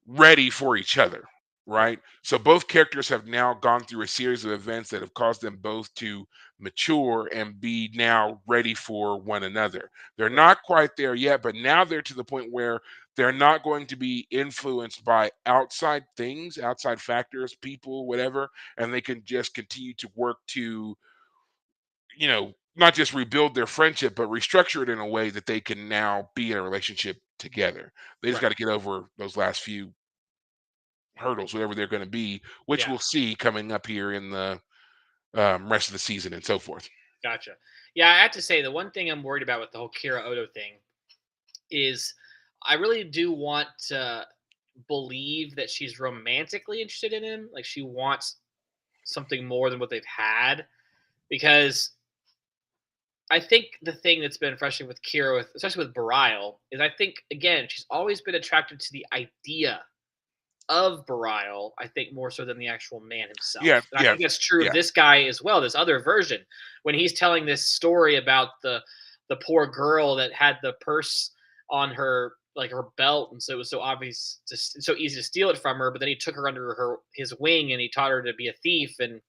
ready for each other, right, right? So both characters have now gone through a series of events that have caused them both to mature and be now ready for one another. They're right, not quite there yet, but now they're to the point where they're not going to be influenced by outside things, outside factors, people, whatever, and they can just continue to work to, not just rebuild their friendship, but restructure it in a way that they can now be in a relationship together. They just right. got to get over those last few hurdles, whatever they're going to be, which Yeah. we'll see coming up here in the rest of the season and so forth. Gotcha. Yeah, I have to say the one thing I'm worried about with the whole Kira Odo thing is I really do want to believe that she's romantically interested in him. Like she wants something more than what they've had. Because I think the thing that's been frustrating with Kira, especially with Bareil, is I think again she's always been attracted to the idea of Bareil. I think more so than the actual man Yeah, himself, and I yeah, think that's true of yeah. this guy as well. This other version, when he's telling this story about the poor girl that had the purse on her like her belt, and so it was so obvious, just so easy to steal it from her. But then he took her under his wing and he taught her to be a thief, and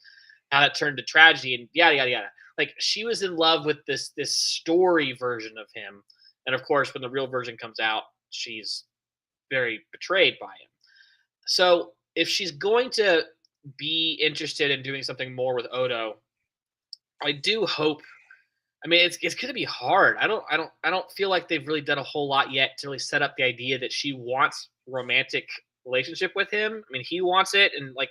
how that turned to tragedy and yada yada yada. Like she was in love with this story version of him, and of course, when the real version comes out, she's very betrayed by him. So if she's going to be interested in doing something more with Odo, I do hope. I mean, it's going to be hard. I don't feel like they've really done a whole lot yet to really set up the idea that she wants romantic relationship with him. I mean, he wants it, and like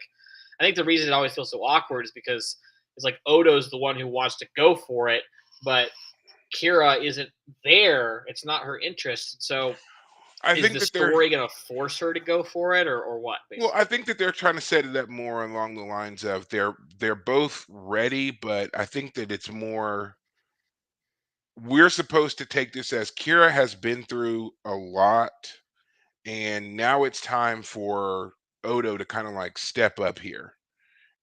I think the reason it always feels so awkward is because it's like Odo's the one who wants to go for it, but Kira isn't there. It's not her interest. So I is think the that they're story going to force her to go for it, or what? well, I Basically, think that they're trying to set it up more along the lines of they're both ready, but I think that it's more we're supposed to take this as Kira has been through a lot, and now it's time for Odo to kind of like step up here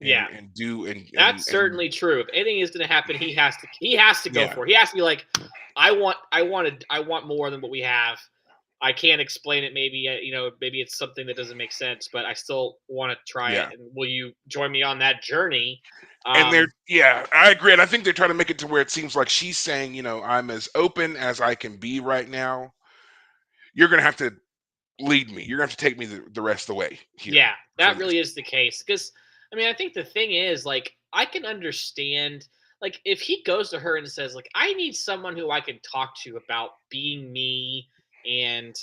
yeah. and do That's and certainly true. If anything is going to happen, he has to go yeah, for it. He has to be like, I want more than what we have. I can't explain it. Maybe maybe it's something that doesn't make sense, but I still want to try it. yeah. And will you join me on that journey? And they're Um, yeah, I agree. And I think they're trying to make it to where it seems like she's saying, I'm as open as I can be right now. You're gonna have to lead me. You're gonna have to take me the rest of the way here yeah, for that this. really is the case. Because I mean, I think the thing is, like, I can understand, like, if he goes to her and says, like, I need someone who I can talk to about being me and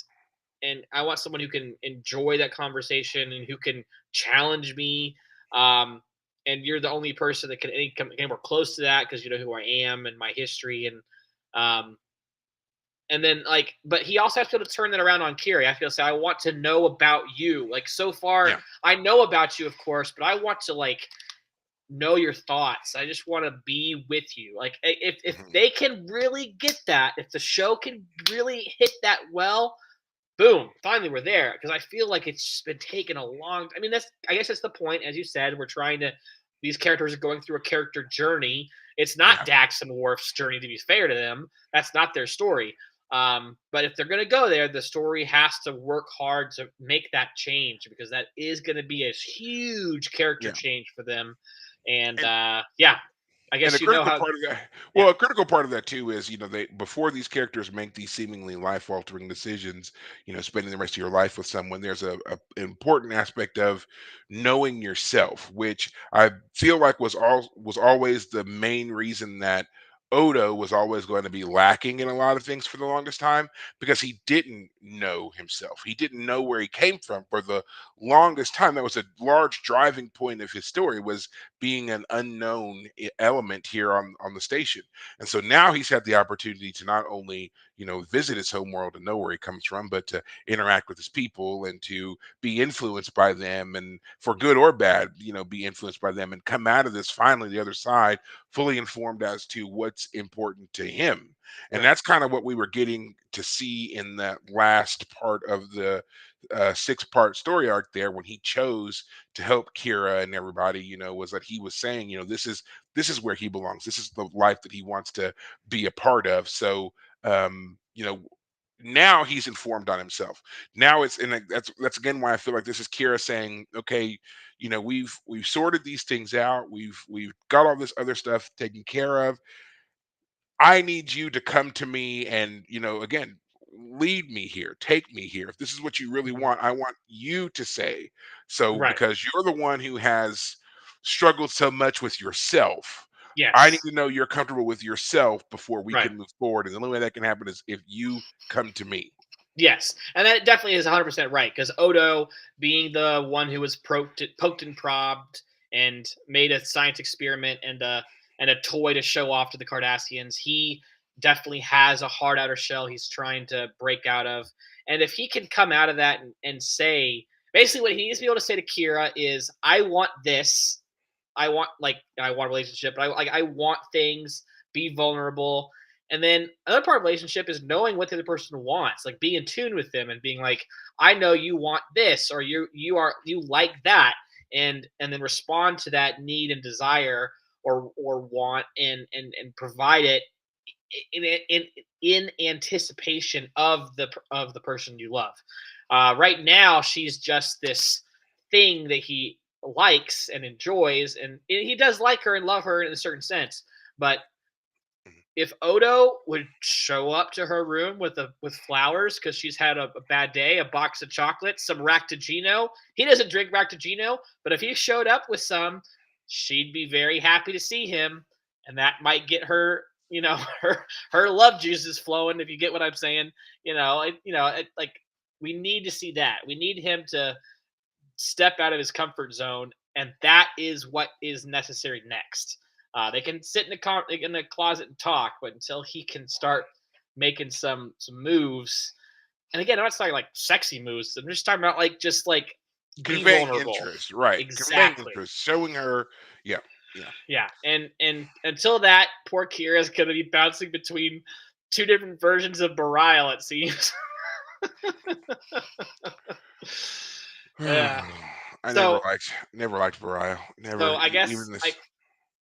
I want someone who can enjoy that conversation and who can challenge me. Um, and you're the only person that can come anywhere close to that because you know who I am and my history um, and then like, but he also has to be able to turn that around on Kiri. I feel say I want to know about you. Like so far, Yeah. I know about you, of course, but I want to like know your thoughts. I just want to be with you. Like if Mhm. they can really get that, if the show can really hit that well, boom, finally we're there. Because I feel like it's been taking a long. I mean, that's I guess that's the point. As you said, we're trying to. These characters are going through a character journey. It's not Yeah. Dax and Worf's journey. To be fair to them, that's not their story. But if they're going to go there, the story has to work hard to make that change because that is going to be a huge character Yeah. change for them. And And yeah, I And a guess you know critical how. part of that Yeah, well, a critical part of that too is, they before these characters make these seemingly life-altering decisions, spending the rest of your life with someone, there's a important aspect of knowing yourself, which I feel like was always the main reason that Odo was always going to be lacking in a lot of things for the longest time because he didn't know himself. He didn't know where he came from for the longest time. That was a large driving point of his story was being an unknown element here on the station. And so now he's had the opportunity to not only, visit his home world and know where he comes from, but to interact with his people and to be influenced by them and for good or bad, be influenced by them and come out of this finally the other side fully informed as to what's important to him. And right. that's kind of what we were getting to see in that last part of the 6-part story arc there when he chose to help Kira and everybody, was that he was saying, this is where he belongs. This is the life that he wants to be a part of. So, um, you know, now he's informed on himself. Now it's and that's again why I feel like this is Kira saying, okay, we've sorted these things out. We've got all this other stuff taken care of. I need you to come to me and, again, lead me here, take me here. If this is what you really Mhm. want, I want you to say. So, Right. because you're the one who has struggled so much with yourself, I need Yes. to know you're comfortable with yourself before we Right. can move forward. And the only way that can happen is if you come to me. Yes, and that definitely is 100% right because Odo, being the one who was poked and probed and made a science experiment and and a toy to show off to the Cardassians. He definitely has a hard outer shell he's trying to break out of. And if he can come out of that and say, basically what he needs to be able to say to Kira is, I want this. I want a relationship, but I want things, be vulnerable. And then another part of relationship is knowing what the other person wants, like being in tune with them and being like, I know you want this, or you like that, and then respond to that need and desire or want, and provide it in in in anticipation of the person you love. Right now, she's just this thing that he likes and enjoys, and he does like her and love her in a certain sense. But Mhm. if Odo would show up to her room with flowers because she's had a bad day, a box of chocolates, some Ractagino. He doesn't drink Ractagino, but if he showed up with some, she'd be very happy to see him, and that might get her, her love juices flowing. If you get what I'm saying, like we need to see that. We need him to step out of his comfort zone, and that is what is necessary next. They can sit in the closet and talk, but until he can start making some moves, and again, I'm not talking like sexy moves. I'm just talking about like just like be Conveying vulnerable. interest, right? Conveying Exactly. interest, showing her, yeah, yeah. Yeah, and until that, poor Kira's gonna be bouncing between two different versions of Bareil. It seems. Yeah. I So never liked Bareil. so Never, I guess even this.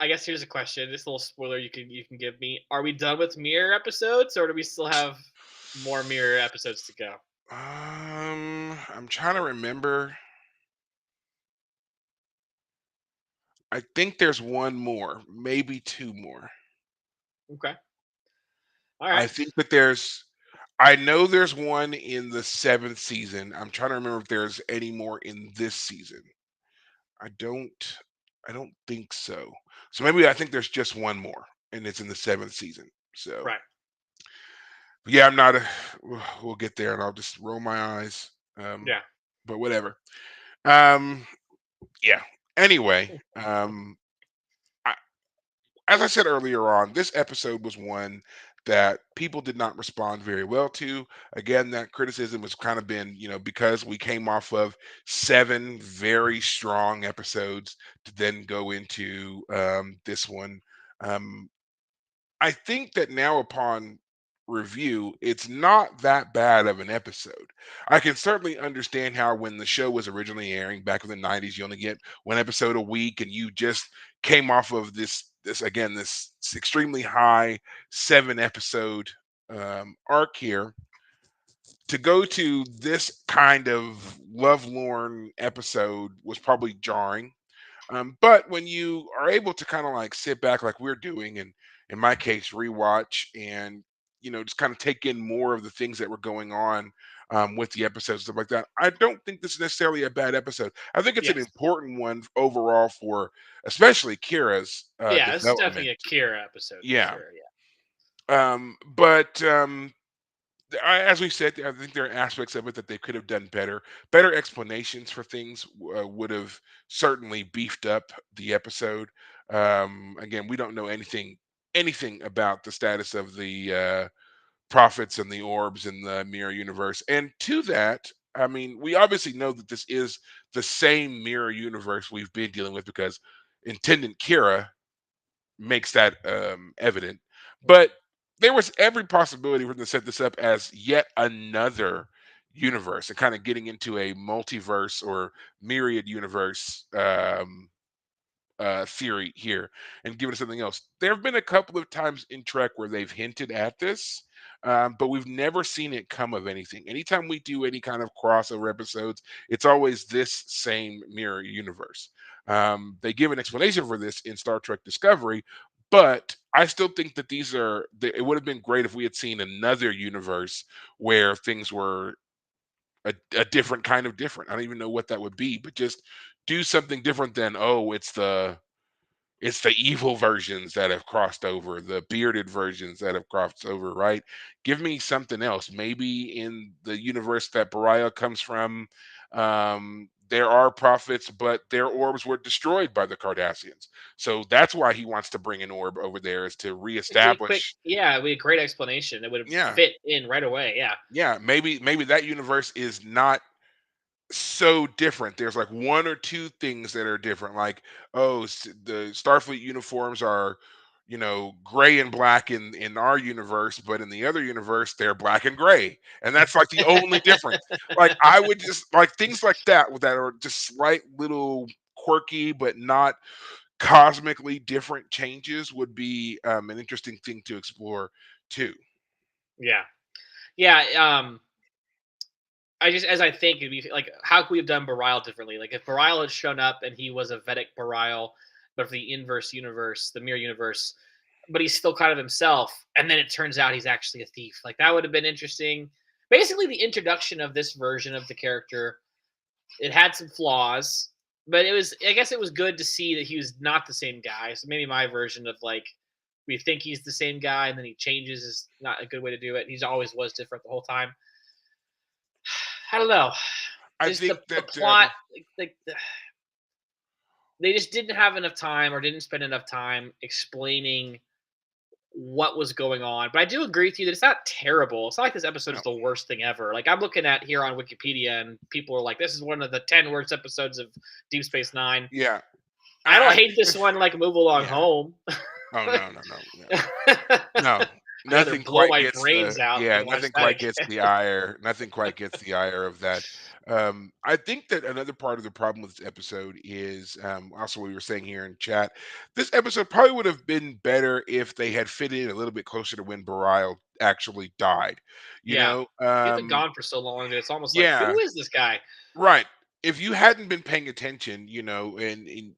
I guess here's a question. This little spoiler you can give me. Are we done with mirror episodes, or do we still have more mirror episodes to go? I'm trying to remember. I think there's one more, maybe two more. Okay. All I right. think that there's. I know there's one in the seventh season. I'm trying to remember if there's any more in this season. I don't. I don't think so. So maybe I think there's just one more, and it's in the seventh season. So Right. yeah, I'm not a. We'll get there, and I'll just roll my eyes. Um, Yeah. but whatever. Um, yeah. Anyway, I, as I said earlier on, this episode was one that people did not respond very well to. Again, that criticism has kind of been, because we came off of seven very strong episodes to then go into this one. Um, I think that now upon review, it's not that bad of an episode. I can certainly understand how when the show was originally airing back in the 90s, you only get one episode a week and you just came off of this extremely high 7 episode arc here to go to this kind of lovelorn episode was probably jarring. But when you are able to kind of like sit back like we're doing, and in my case, rewatch and just kind of take in more of the things that were going on with the episodes, stuff like that. I don't think this is necessarily a bad episode. I think it's an Yes. important one overall for especially Kira's Yeah. This is development. definitely a Kira episode for Yeah. sure. Yeah. But as we said, I think there are aspects of it that they could have done better. Better explanations for things would have certainly beefed up the episode. Again, we don't know anything about the status of the prophets and the orbs in the mirror universe. And to that, I mean, we obviously know that this is the same mirror universe we've been dealing with because Intendant Kira makes that evident. Mhm. But there was every possibility for them to set this up as yet another universe and kind of getting into a multiverse or myriad universe theory here and give it something else. There have been a couple of times in Trek where they've hinted at this, but we've never seen it come of anything. Anytime we do any kind of crossover episodes, it's always this same mirror universe. They give an explanation for this in Star Trek Discovery, but I still think that it would have been great if we had seen another universe where things were a different kind of different. I don't even know what that would be, but just do something different than, oh, it's the evil versions that have crossed over, the bearded versions that have crossed over, right? Give me something else. Maybe in the universe that Bareil comes from, there are prophets, but their orbs were destroyed by the Cardassians. So that's why he wants to bring an orb over there, is to It'd be a quick, reestablish. yeah, it'd be a great explanation. It would have Yeah, fit in right away. Yeah, yeah. Maybe that universe is not so different. There's like one or two things that are different. Like, oh, the Starfleet uniforms are, gray and black in our universe, but in the other universe they're black and gray, and that's like the only difference. Like, I would just like things like that that are just slight little quirky, but not cosmically different changes would be an interesting thing to explore too. yeah, yeah. I just, as I think, it'd be like, how could we have done Bareil differently? Like, if Bareil had shown up and he was a Vedek Bareil, but for the inverse universe, the mirror universe, but he's still kind of himself, and then it turns out he's actually a thief. Like, that would have been interesting. Basically, the introduction of this version of the character, it had some flaws, but it was, I guess, it was good to see that he was not the same guy. So maybe my version of like, we think he's the same guy and then he changes is not a good way to do it. He's always was different the whole time. I don't know. I Just think the that plot, they just didn't have enough time or didn't spend enough time explaining what was going on. But I do agree with you that it's not terrible. It's not like this episode no, is the worst thing ever. Like, I'm looking at here on Wikipedia, and people are like, "This is one of the 10 worst episodes of Deep Space Nine." yeah, I don't I hate this one like Move Along yeah. Home. Oh, I'd no, no, no, no. No, rather nothing blow quite my gets brains out yeah, than watch nothing that quite gets again. the ire. Nothing quite gets the ire of that. I think that another part of the problem with this episode is, also what we were saying here in chat. This episode probably would have been better if they had fit in a little bit closer to when Bareil actually died. You Yeah, know, he's been gone for so long that it's almost like, yeah, who is this guy? right. If you hadn't been paying attention, and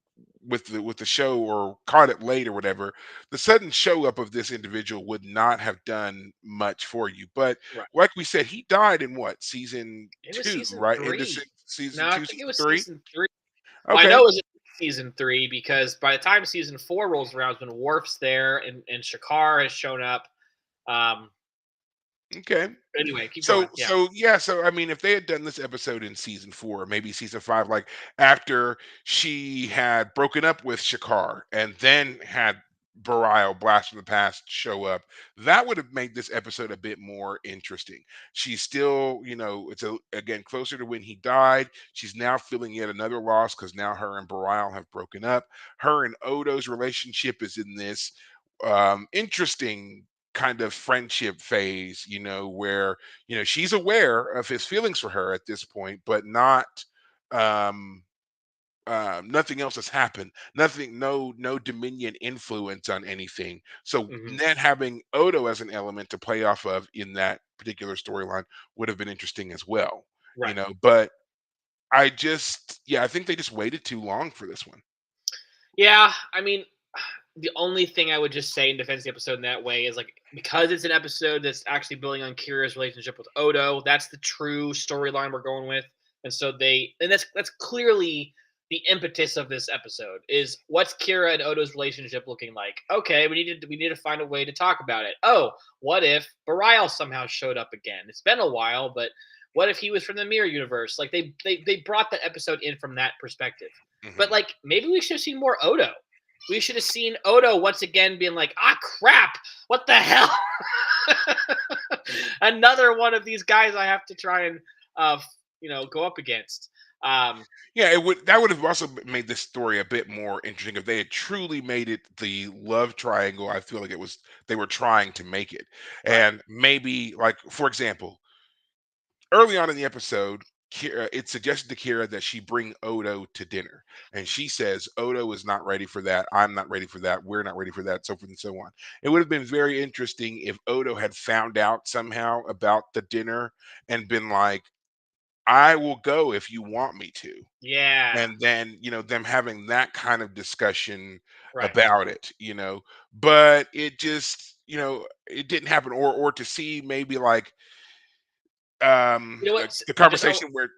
with the show or caught it late or whatever, the sudden show up of this individual would not have done much for you. But Right. like we said, he died in what, season It was two, season right? Into three. season No, I two, think it season was three. season three. Well, I know Okay, it was season three because by the time season four rolls around, it's when Worf's there and Shakar has shown up. Um, okay. anyway, keep So going. Yeah, so yeah, so I mean, if they had done this episode in season four, maybe season five, like after she had broken up with Shakar and then had Bareil, Blast from the Past, show up, that would have made this episode a bit more interesting. She's still, it's again closer to when he died. She's now feeling yet another loss because now her and Bareil have broken up. Her and Odo's relationship is in this interesting kind of friendship phase, where she's aware of his feelings for her at this point, but not um nothing else has happened. Nothing, no Dominion influence on anything. So hmm then having Odo as an element to play off of in that particular storyline would have been interesting as well. right. But I think they just waited too long for this one. Yeah, I mean, the only thing I would just say in defense of the episode in that way is like, because it's an episode that's actually building on Kira's relationship with Odo. That's the true storyline we're going with, and so that's clearly the impetus of this episode is what's Kira and Odo's relationship looking like. Okay, we need to find a way to talk about it. Oh, what if Bareil somehow showed up again? It's been a while, but what if he was from the mirror universe? Like, they brought that episode in from that perspective. But Hmm. like, maybe we should have seen more Odo. We should have seen Odo once again being like, ah, crap, what the hell? Another one of these guys I have to try and, go up against. Um, Yeah, that would have also made this story a bit more interesting if they had truly made it the love triangle. I feel like they were trying to make it. right. And maybe, like, for example, early on in the episode, it suggested to Kira that she bring Odo to dinner. And she says, Odo is not ready for that. I'm not ready for that. We're not ready for that. So forth and so on. It would have been very interesting if Odo had found out somehow about the dinner and been like, I will go if you want me to, Yeah. and then them having that kind of discussion Right. about it. But it just, it didn't happen, or to see maybe like You know what? the Just conversation where,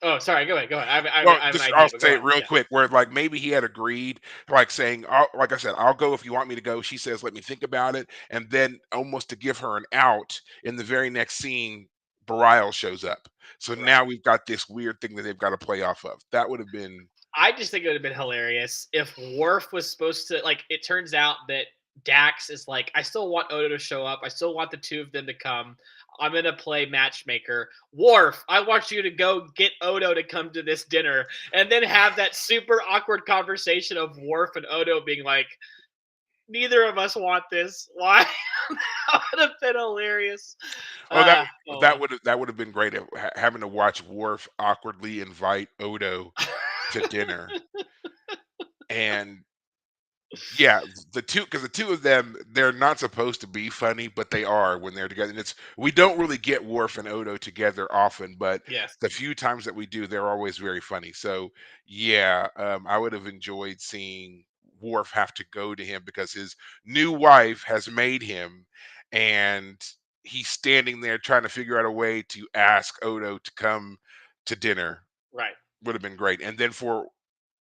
oh, sorry. Go ahead. Go ahead. well, I have an just I'll idea, but go say on. it real Yeah. quick, where like maybe he had agreed, like saying, like I said, I'll go if you want me to go. She says, let me think about it, and then almost to give her an out, in the very next scene Bareil shows up, So Right. now we've got this weird thing that they've got to play off of. That would have been I just think it would have been hilarious if Worf was supposed to like. It turns out that Dax is like, I still want Odo to show up. I still want the two of them to come. I'm gonna play matchmaker. Worf, I want you to go get Odo to come to this dinner, and then have that super awkward conversation of Worf and Odo being like, "Neither of us want this. Why?" That would have been hilarious. oh Oh that well. would have been great having to watch Worf awkwardly invite Odo to dinner and yeah, the two because the two of them, they're not supposed to be funny, but they are when they're together. And it's we don't really get Worf and Odo together often, but Yes. the few times that we do, they're always very funny. So yeah, I would have enjoyed seeing Worf have to go to him because his new wife has made him, and he's standing there trying to figure out a way to ask Odo to come to dinner. Right. Would have been great, and then for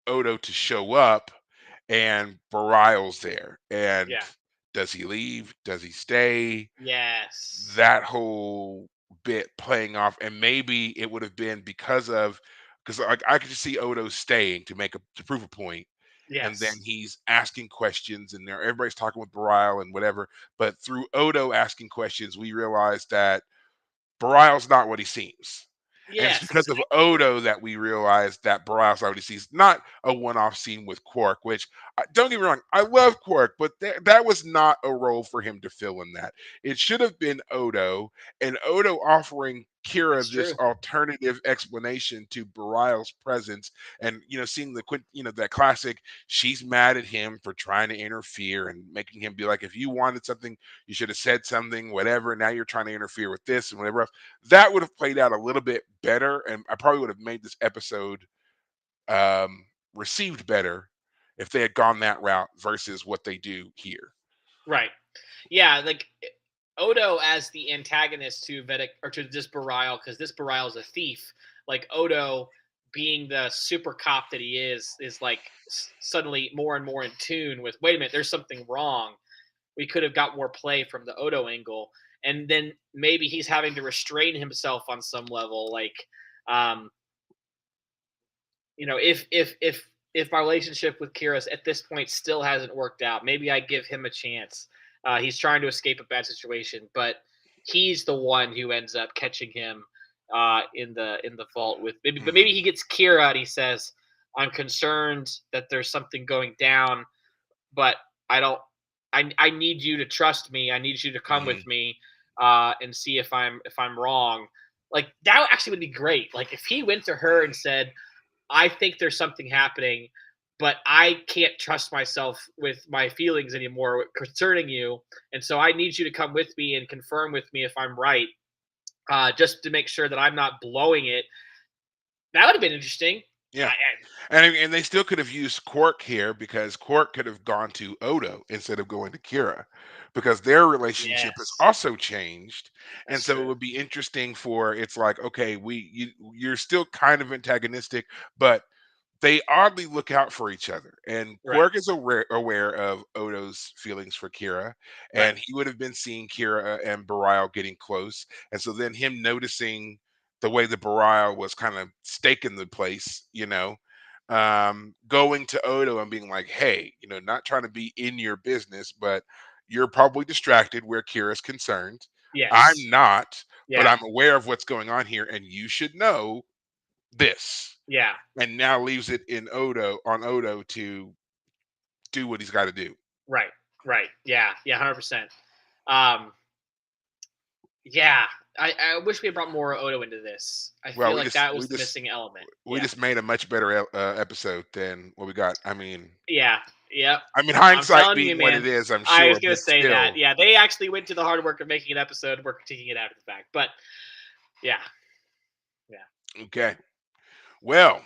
Odo to show up and Bareil's there. And Yeah. does he leave? Does he stay? Yes. That whole bit playing off, and maybe it would have been because like I could just see Odo staying to prove a point, and then Yes. he's asking questions, and there everybody's talking with Bareil and whatever. But through Odo asking questions, we realize that Bareil's not what he seems. And it's Yes. because of Exactly. Odo that we realize that Bareil's not what he sees. Not a one-off scene with Quark, which don't get me wrong, I love Quark, but that was not a role for him to fill in that. It should have been Odo, and Odo offering It's Kira this true. alternative explanation to Bareil's presence, and seeing that classic. She's mad at him for trying to interfere and making him be like, if you wanted something, you should have said something, whatever. Now you're trying to interfere with this and whatever else. That would have played out a little bit better, and I probably would have made this episode um, received better if they had gone that route versus what they do here. Right. Yeah. Like Odo as the antagonist to Vedek or to this Bareil, because this Bareil is a thief. Like Odo being the super cop that he is like suddenly more and more in tune with. Wait a minute, there's something wrong. We could have got more play from the Odo angle, and then maybe he's having to restrain himself on some level. Like, um, if my relationship with Kyrus at this point still hasn't worked out, maybe I give him a chance. He's trying to escape a bad situation, but he's the one who ends up catching him in the vault with maybe. But maybe Mhm, he gets Kira and he says, "I'm concerned that there's something going down, but I don't. I need you to trust me. I need you to come mhm. with me and see if I'm wrong." Like that actually would be great. Like if he went to her and said, I think there's something happening, but I can't trust myself with my feelings anymore concerning you. And so I need you to come with me and confirm with me if I'm right, just to make sure that I'm not blowing it. That would have been interesting. Yeah. And they still could have used Quark here because Quark could have gone to Odo instead of going to Kira because their relationship has Yes, also changed. And that's so it true. would be interesting for it's like, okay, you're still kind of antagonistic, but they oddly look out for each other. And Right, Quark is aware of Odo's feelings for Kira, right. and he would have been seeing Kira and Bareil getting close. And so then him noticing the way that Bareil was kind of staking the place, going to Odo and being like, hey, not trying to be in your business, but you're probably distracted where Kira's concerned. I'm Yes, not, but yeah, I'm aware of what's going on here, and you should know this, yeah. and now leaves it in Odo to do what he's got to do. Right, right. Yeah, yeah, 100%. Um, yeah, I wish we had brought more Odo into this. I Well, feel like that was the missing element. we Yeah, just made a much better episode than what we got. yeah, yep. I'm Hindsight telling you, being what it man. is, I'm I was sure, gonna but say that. still, Yeah, they actually went to the hard work of making an episode. We're critiquing it after the fact, but yeah, yeah. okay. Well,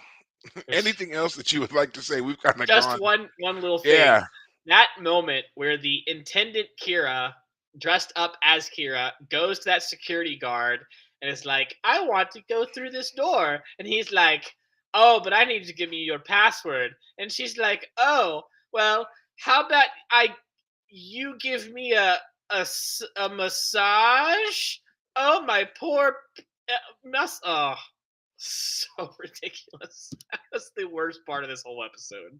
There's anything else that you would like to say? We've kind of just gone. one little thing. Yeah. That moment where the intendant Kira, dressed up as Kira, goes to that security guard and is like, "I want to go through this door," and he's like, "Oh, but I need you to give me your password," and she's like, "Oh, well, how about you give me a massage? Oh, my poor." That's so ridiculous. That's the worst part of this whole episode.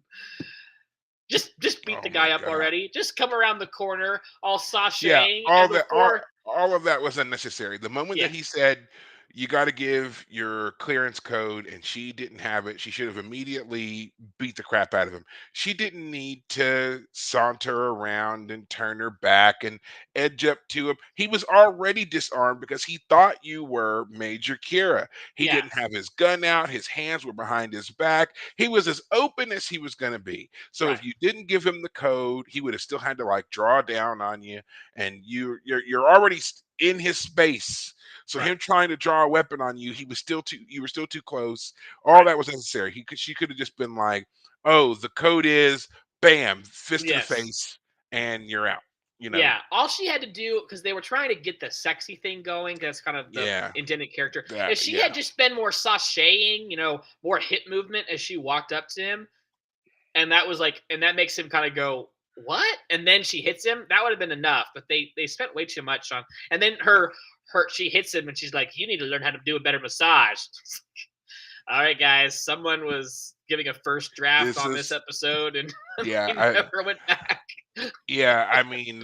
Just beat Oh the my guy up god. already. Just come around the corner all Yeah, sashaying, and before, all of that was unnecessary. The moment yeah, that he said, "You gotta give your clearance code," and she didn't have it, she should have immediately beat the crap out of him. She didn't need to saunter around and turn her back and edge up to him. He was already disarmed because he thought you were Major Kira. He yeah, didn't have his gun out, his hands were behind his back. He was as open as he was gonna be. So right, if you didn't give him the code, he would have still had to like draw down on you, and you're already in his space. So right, him trying to draw a weapon on you, he was still too you were still too close. All right. that was necessary. She could have just been like, "Oh, the code is bam, fist to the Yes. face, and you're out." You know? Yeah, all she had to do, because they were trying to get the sexy thing going, that's kind of the Yeah, intended character. that If she yeah. had just been more sashaying, more hip movement as she walked up to him, and that was like, and that makes him kind of go, "What?" And then she hits him. That would have been enough. But they spent way too much on. And then her she hits him, and she's like, "You need to learn how to do a better massage." All right, guys. Someone was giving a first draft This on this is episode, and yeah, they never went back. yeah, I mean,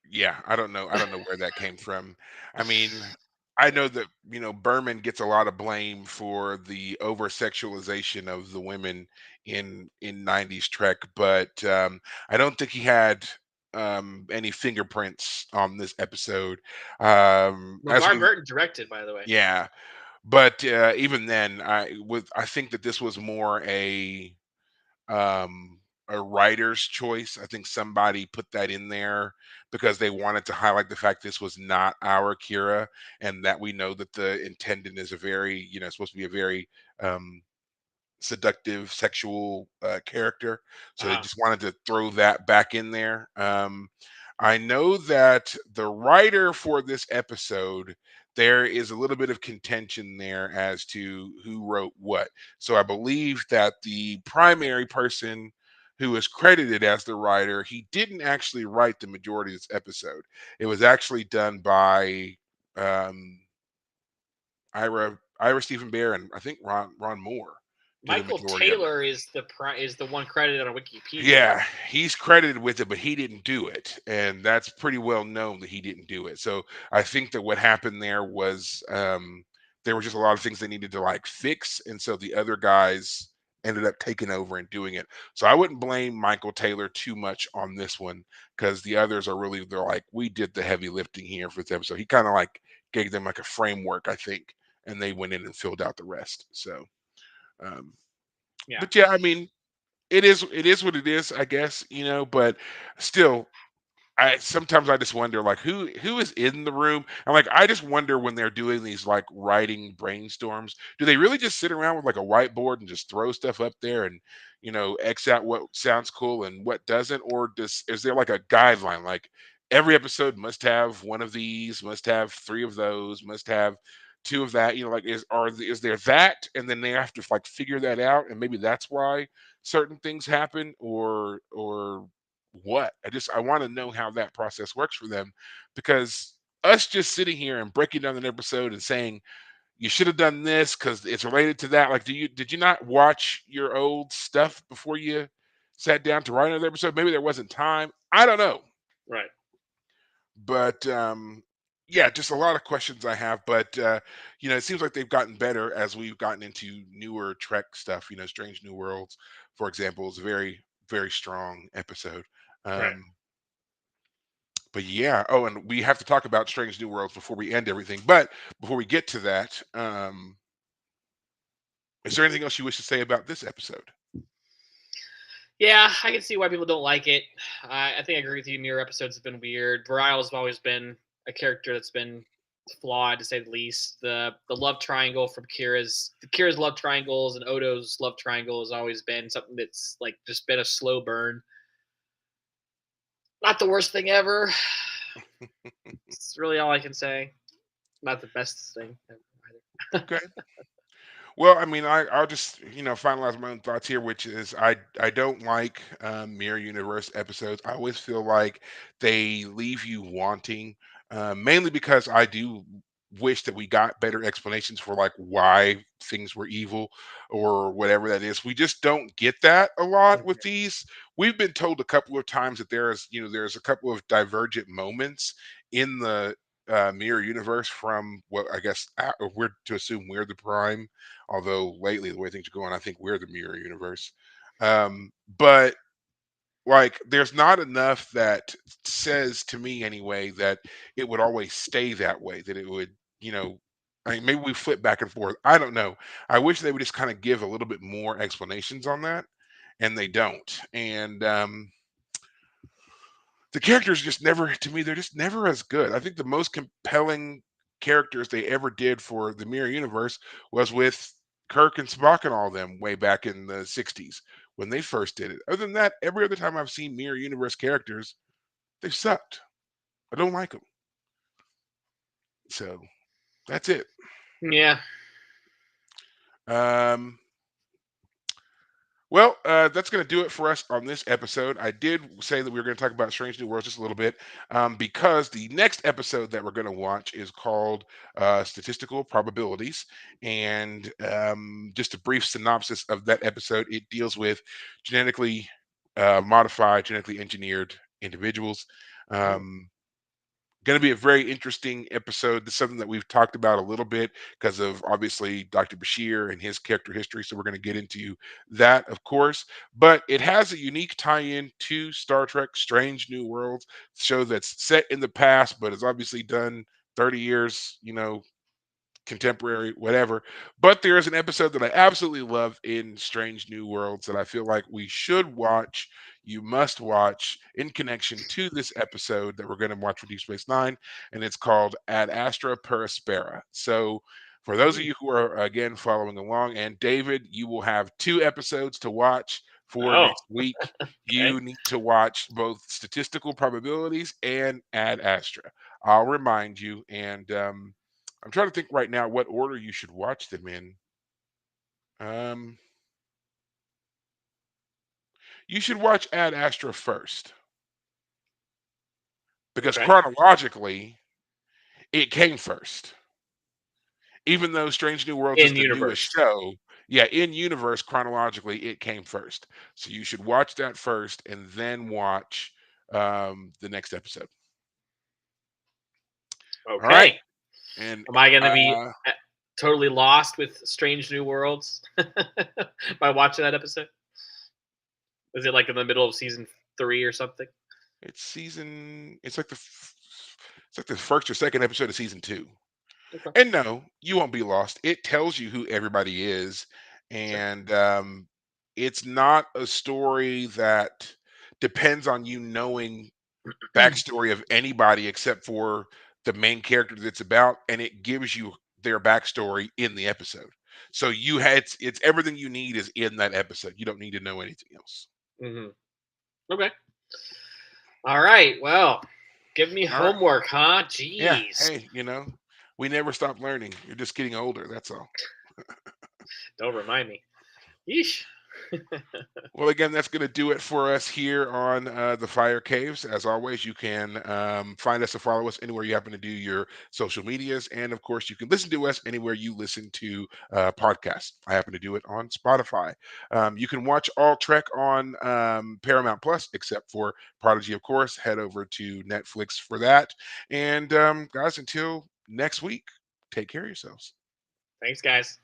yeah, I don't know where that came from. I mean, I know that, Berman gets a lot of blame for the over sexualization of the women in 90s Trek, but I don't think he had any fingerprints on this episode. As LeVar we Burton directed, by the way. Yeah, but even then I think that this was more um, a writer's choice. I think somebody put that in there because they wanted to highlight the fact this was not our Kira, and that we know that the intendant is a very, supposed to be a very um, seductive sexual character. So they Uh, just wanted to throw that back in there. I know that the writer for this episode, there is a little bit of contention there as to who wrote what. So I believe that the primary person who is credited as the writer, he didn't actually write the majority of this episode. It was actually done by um, Ira Stephen Bear and I think Ron Moore did a Michael majority of it. Taylor is the one credited on Wikipedia. Yeah, he's credited with it, but he didn't do it, and that's pretty well known that he didn't do it. So I think that what happened there was there were just a lot of things they needed to like fix, and so the other guys ended up taking over and doing it. So I wouldn't blame Michael Taylor too much on this one because the others are really they're like we did the heavy lifting here for them. So he kind of like gave them like a framework, I think, and they went in and filled out the rest. So, um, Yeah. but yeah, I mean, it is what it is, I guess, but still I sometimes I just wonder like who is in the room. And like I just wonder when they're doing these like writing brainstorms, do they really just sit around with like a whiteboard and just throw stuff up there and X out what sounds cool and what doesn't? Or is there like a guideline like every episode must have one of these, must have three of those, must have two of that, like is there that and then they have to like figure that out and maybe that's why certain things happen or what? I want to know how that process works for them because us just sitting here and breaking down an episode and saying you should have done this because it's related to that. Like, did you not watch your old stuff before you sat down to write another episode? Maybe there wasn't time. I don't know, Right. but yeah, just a lot of questions I have. But it seems like they've gotten better as we've gotten into newer Trek stuff. Strange New Worlds, for example, is a very very strong episode. Right. But yeah, oh, and we have to talk about Strange New Worlds before we end everything. But before we get to that, is there anything else you wish to say about this episode? Yeah, I can see why people don't like it. I think I agree with you. Mirror episodes have been weird. Bareil's always been a character that's been flawed to say the least. The love triangle from Kira's love triangles and Odo's love triangle has always been something that's like just been a slow burn. Not the worst thing ever. It's really all I can say. Not the best thing ever either. Okay. Well, I mean, I'll just finalize my own thoughts here, which is I don't like mirror universe episodes. I always feel like they leave you wanting, mainly because I do. wish that we got better explanations for like why things were evil or whatever that is. We just don't get that a lot with these. We've been told a couple of times that there's a couple of divergent moments in the mirror universe from what I guess we're to assume we're the prime. Although lately the way things are going, I think we're the mirror universe. But like there's not enough that says to me anyway that it would always stay that way, that it would, you know, I mean, maybe we flip back and forth. I don't know. I wish they would just kind of give a little bit more explanations on that, and they don't. And the characters just never, to me, they're just never as good. I think the most compelling characters they ever did for the Mirror Universe was with Kirk and Spock and all them way back in the 60s when they first did it. Other than that, every other time I've seen Mirror Universe characters, they've sucked. I don't like them. So that's it. Yeah. Um, Well, that's going to do it for us on this episode. I did say that we were going to talk about Strange New Worlds just a little bit because the next episode that we're going to watch is called Statistical Probabilities. And just a brief synopsis of that episode, it deals with genetically modified, genetically engineered individuals. Oh, Um, Going to be a very interesting episode. This is something that we've talked about a little bit because of obviously Dr. Bashir and his character history. So we're going to get into that, of course. But it has a unique tie-in to Star Trek: Strange New Worlds, show that's set in the past, but is obviously done 30 years, contemporary, whatever. But there is an episode that I absolutely love in Strange New Worlds that I feel like we should watch. You must watch in connection to this episode that we're going to watch for Deep Space Nine, and it's called Ad Astra Per Aspera. So, for those of hmm. you who are again following along, and David, you will have two episodes to watch for Oh, next week. okay. You need to watch both Statistical Probabilities and Ad Astra. I'll remind you, and I'm trying to think right now what order you should watch them in. Um, you should watch Ad Astra first because Okay. chronologically it came first. Even though Strange New Worlds is In the newest universe. show, yeah, in universe chronologically it came first. So you should watch that first and then watch the next episode. All right, Okay. and Am I going to be uh, totally lost with Strange New Worlds by watching that episode? Is it like in the middle of season 3 or something? it's season. It's like the first or second episode of season two. Okay. And no, you won't be lost. It tells you who everybody is, Sure. and it's not a story that depends on you knowing backstory of anybody except for the main character that it's about, and it gives you their backstory in the episode. So it's everything you need is in that episode. You don't need to know anything else. Hmm. Okay. All right. Well, give me All right. homework, huh? Yeah. Jeez. Hey, we never stop learning. You're just getting older. That's all. Don't remind me. Yeesh. Well, again, that's going to do it for us here on the Fire Caves. As always, you can find us and follow us anywhere you happen to do your social medias. And of course, you can listen to us anywhere you listen to podcasts. I happen to do it on Spotify. You can watch all Trek on Paramount Plus, except for Prodigy, of course. Head over to Netflix for that. And guys, until next week, take care of yourselves. Thanks, guys.